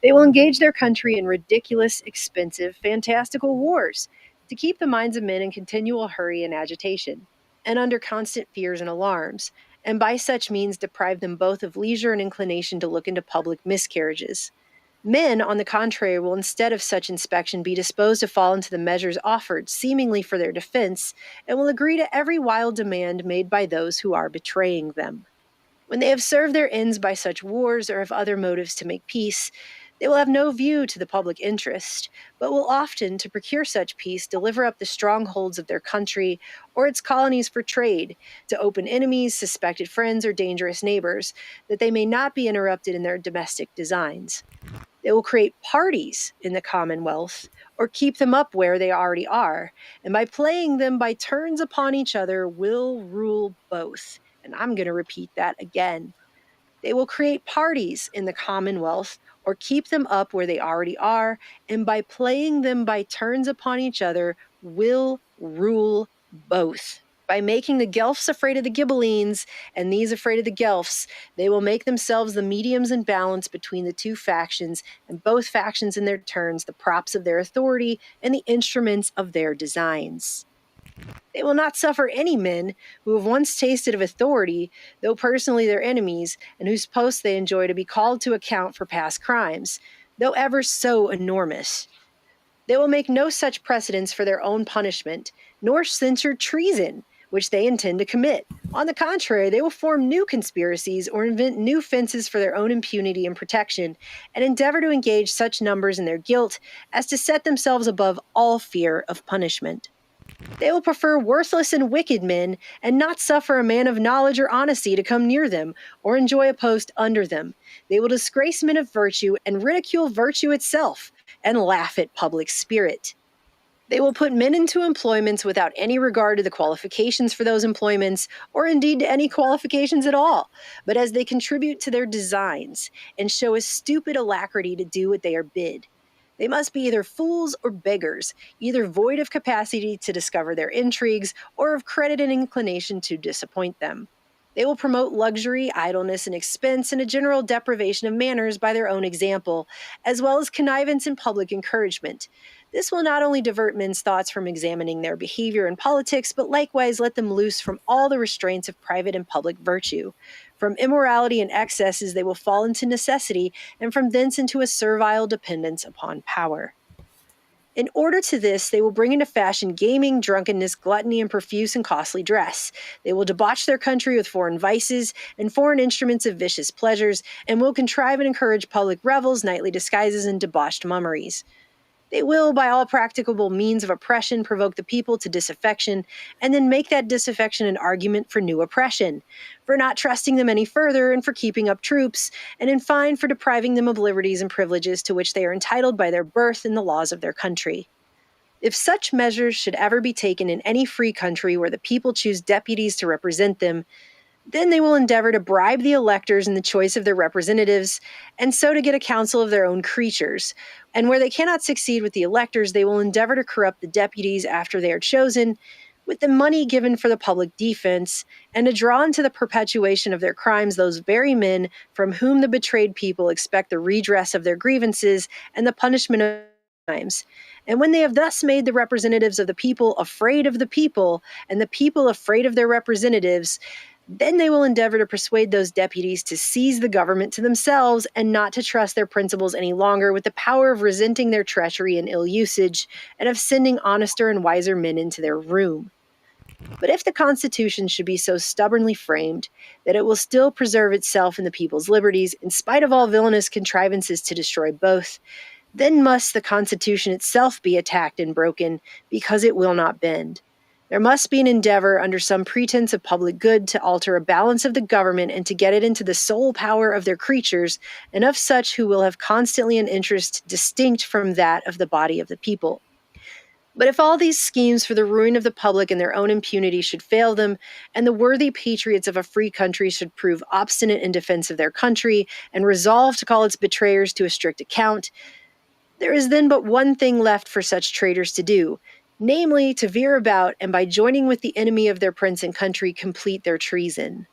They will engage their country in ridiculous, expensive, fantastical wars to keep the minds of men in continual hurry and agitation, and under constant fears and alarms, and by such means deprive them both of leisure and inclination to look into public miscarriages. Men, on the contrary, will instead of such inspection be disposed to fall into the measures offered seemingly for their defense, and will agree to every wild demand made by those who are betraying them. When they have served their ends by such wars or have other motives to make peace, they will have no view to the public interest, but will often, to procure such peace, deliver up the strongholds of their country or its colonies for trade, to open enemies, suspected friends, or dangerous neighbors, that they may not be interrupted in their domestic designs. They will create parties in the Commonwealth, or keep them up where they already are, and by playing them by turns upon each other will rule both. And I'm going to repeat that again. They will create parties in the Commonwealth, or keep them up where they already are, and by playing them by turns upon each other will rule both. By making the Guelphs afraid of the Ghibellines and these afraid of the Guelphs, they will make themselves the mediums and balance between the two factions, and both factions in their turns the props of their authority and the instruments of their designs. They will not suffer any men who have once tasted of authority, though personally their enemies, and whose posts they enjoy, to be called to account for past crimes, though ever so enormous. They will make no such precedents for their own punishment, nor censure treason, which they intend to commit. On the contrary, they will form new conspiracies or invent new fences for their own impunity and protection, and endeavor to engage such numbers in their guilt as to set themselves above all fear of punishment. They will prefer worthless and wicked men, and not suffer a man of knowledge or honesty to come near them, or enjoy a post under them. They will disgrace men of virtue, and ridicule virtue itself, and laugh at public spirit. They will put men into employments without any regard to the qualifications for those employments, or indeed to any qualifications at all, but as they contribute to their designs, and show a stupid alacrity to do what they are bid. They must be either fools or beggars, either void of capacity to discover their intrigues, or of credit and inclination to disappoint them. They will promote luxury, idleness, and expense, and a general deprivation of manners by their own example, as well as connivance and public encouragement. This will not only divert men's thoughts from examining their behavior in politics, but likewise let them loose from all the restraints of private and public virtue. From immorality and excesses they will fall into necessity, and from thence into a servile dependence upon power. In order to this, they will bring into fashion gaming, drunkenness, gluttony, and profuse and costly dress. They will debauch their country with foreign vices and foreign instruments of vicious pleasures, and will contrive and encourage public revels, nightly disguises, and debauched mummeries. They will, by all practicable means of oppression, provoke the people to disaffection, and then make that disaffection an argument for new oppression, for not trusting them any further, and for keeping up troops, and in fine for depriving them of liberties and privileges to which they are entitled by their birth and the laws of their country. If such measures should ever be taken in any free country where the people choose deputies to represent them, then they will endeavor to bribe the electors in the choice of their representatives, and so to get a council of their own creatures. And where they cannot succeed with the electors, they will endeavor to corrupt the deputies after they are chosen, with the money given for the public defense, and to draw into the perpetuation of their crimes those very men from whom the betrayed people expect the redress of their grievances and the punishment of crimes. And when they have thus made the representatives of the people afraid of the people, and the people afraid of their representatives, then they will endeavor to persuade those deputies to seize the government to themselves, and not to trust their principals any longer, with the power of resenting their treachery and ill usage, and of sending honester and wiser men into their room. But if the Constitution should be so stubbornly framed that it will still preserve itself and the people's liberties, in spite of all villainous contrivances to destroy both, then must the Constitution itself be attacked and broken, because it will not bend. There must be an endeavor, under some pretense of public good, to alter a balance of the government, and to get it into the sole power of their creatures, and of such who will have constantly an interest distinct from that of the body of the people. But if all these schemes for the ruin of the public and their own impunity should fail them, and the worthy patriots of a free country should prove obstinate in defense of their country and resolve to call its betrayers to a strict account, there is then but one thing left for such traitors to do, namely to veer about and by joining with the enemy of their prince and country complete their treason.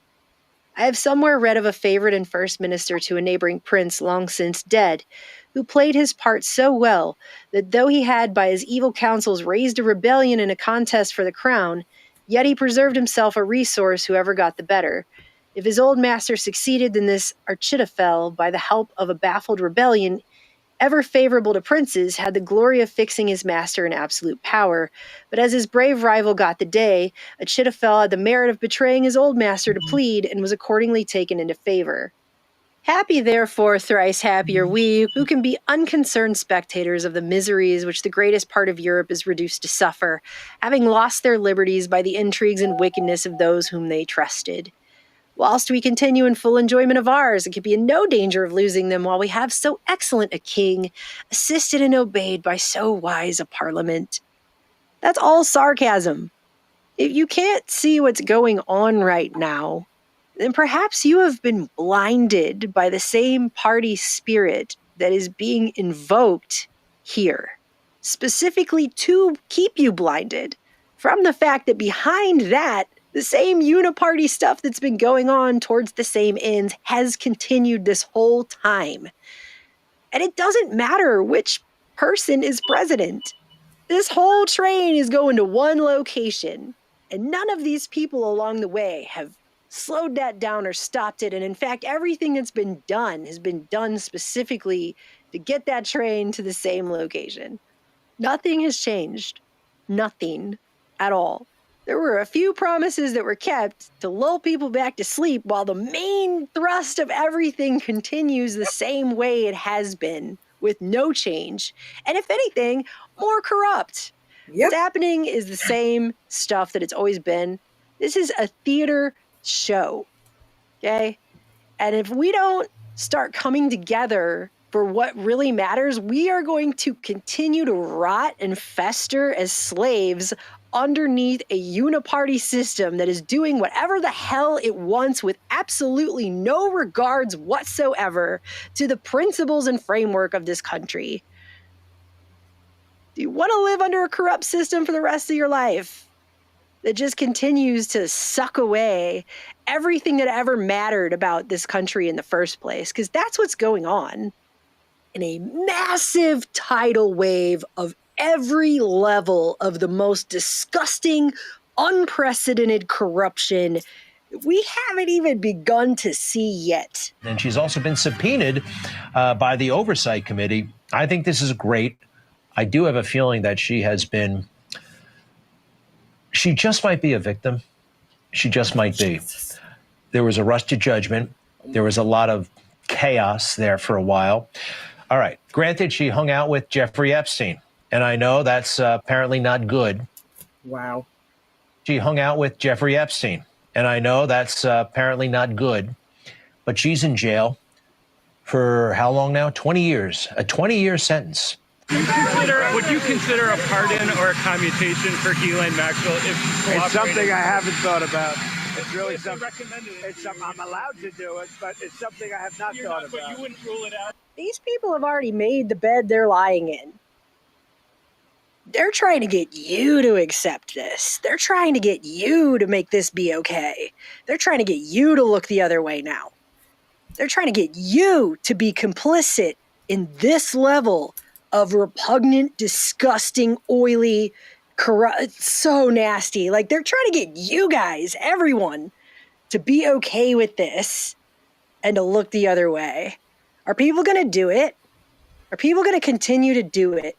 I have somewhere read of a favorite and first minister to a neighboring prince long since dead, who played his part so well that though he had by his evil counsels raised a rebellion in a contest for the crown, yet he preserved himself a resource whoever got the better. If his old master succeeded, then this Achitophel, by the help of a baffled rebellion, ever favorable to princes, had the glory of fixing his master in absolute power. But as his brave rival got the day, Achitophel had the merit of betraying his old master to plead, and was accordingly taken into favor. Happy, therefore, thrice happy are we, who can be unconcerned spectators of the miseries which the greatest part of Europe is reduced to suffer, having lost their liberties by the intrigues and wickedness of those whom they trusted. Whilst we continue in full enjoyment of ours, and can be in no danger of losing them while we have so excellent a king, assisted and obeyed by so wise a parliament. That's all sarcasm. If you can't see what's going on right now, then perhaps you have been blinded by the same party spirit that is being invoked here, specifically to keep you blinded from the fact that behind that, the same uniparty stuff that's been going on towards the same ends has continued this whole time. And it doesn't matter which person is president. This whole train is going to one location, and none of these people along the way have slowed that down or stopped it. And in fact, everything that's been done has been done specifically to get that train to the same location. Nothing has changed. Nothing at all. There were a few promises that were kept to lull people back to sleep, while the main thrust of everything continues the same way it has been, with no change. And if anything, more corrupt. What's happening is the same stuff that it's always been. This is a theater show, okay? And if we don't start coming together for what really matters, we are going to continue to rot and fester as slaves underneath a uniparty system that is doing whatever the hell it wants with absolutely no regards whatsoever to the principles and framework of this country. Do you want to live under a corrupt system for the rest of your life that just continues to suck away everything that ever mattered about this country in the first place? Because that's what's going on. In a massive tidal wave of every level of the most disgusting, unprecedented corruption we haven't even begun to see yet. And she's also been subpoenaed by the Oversight Committee. I think this is great. I do have a feeling that she just might be a victim. She just might be. There was a rush to judgment. There was a lot of chaos there for a while. All right. Granted, she hung out with Jeffrey Epstein. And I know that's apparently not good. Wow. She hung out with Jeffrey Epstein. And I know that's apparently not good. But she's in jail for how long now? 20 years. A 20-year sentence. Would you consider a pardon or a commutation for Ghislaine Maxwell if she's cooperating? It's something I haven't thought about. It's really something. It's something I'm allowed to do it, but it's something I have not thought about. But you wouldn't rule it out? These people have already made the bed they're lying in. They're trying to get you to accept this. They're trying to get you to make this be okay. They're trying to get you to look the other way now. They're trying to get you to be complicit in this level of repugnant, disgusting, oily, corrupt. It's so nasty. Like, they're trying to get you guys, everyone, to be okay with this and to look the other way. Are people going to do it? Are people going to continue to do it?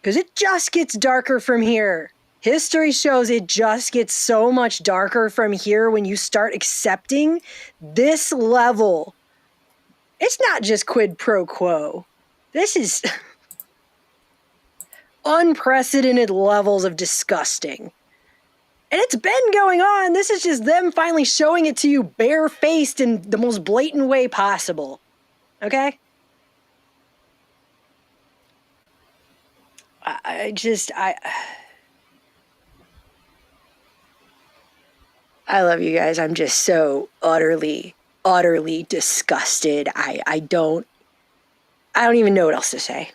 Because it just gets darker from here. History shows it just gets so much darker from here when you start accepting this level. It's not just quid pro quo. This is unprecedented levels of disgusting. And it's been going on. This is just them finally showing it to you barefaced in the most blatant way possible. Okay? I love you guys. I'm just so utterly disgusted. I don't even know what else to say.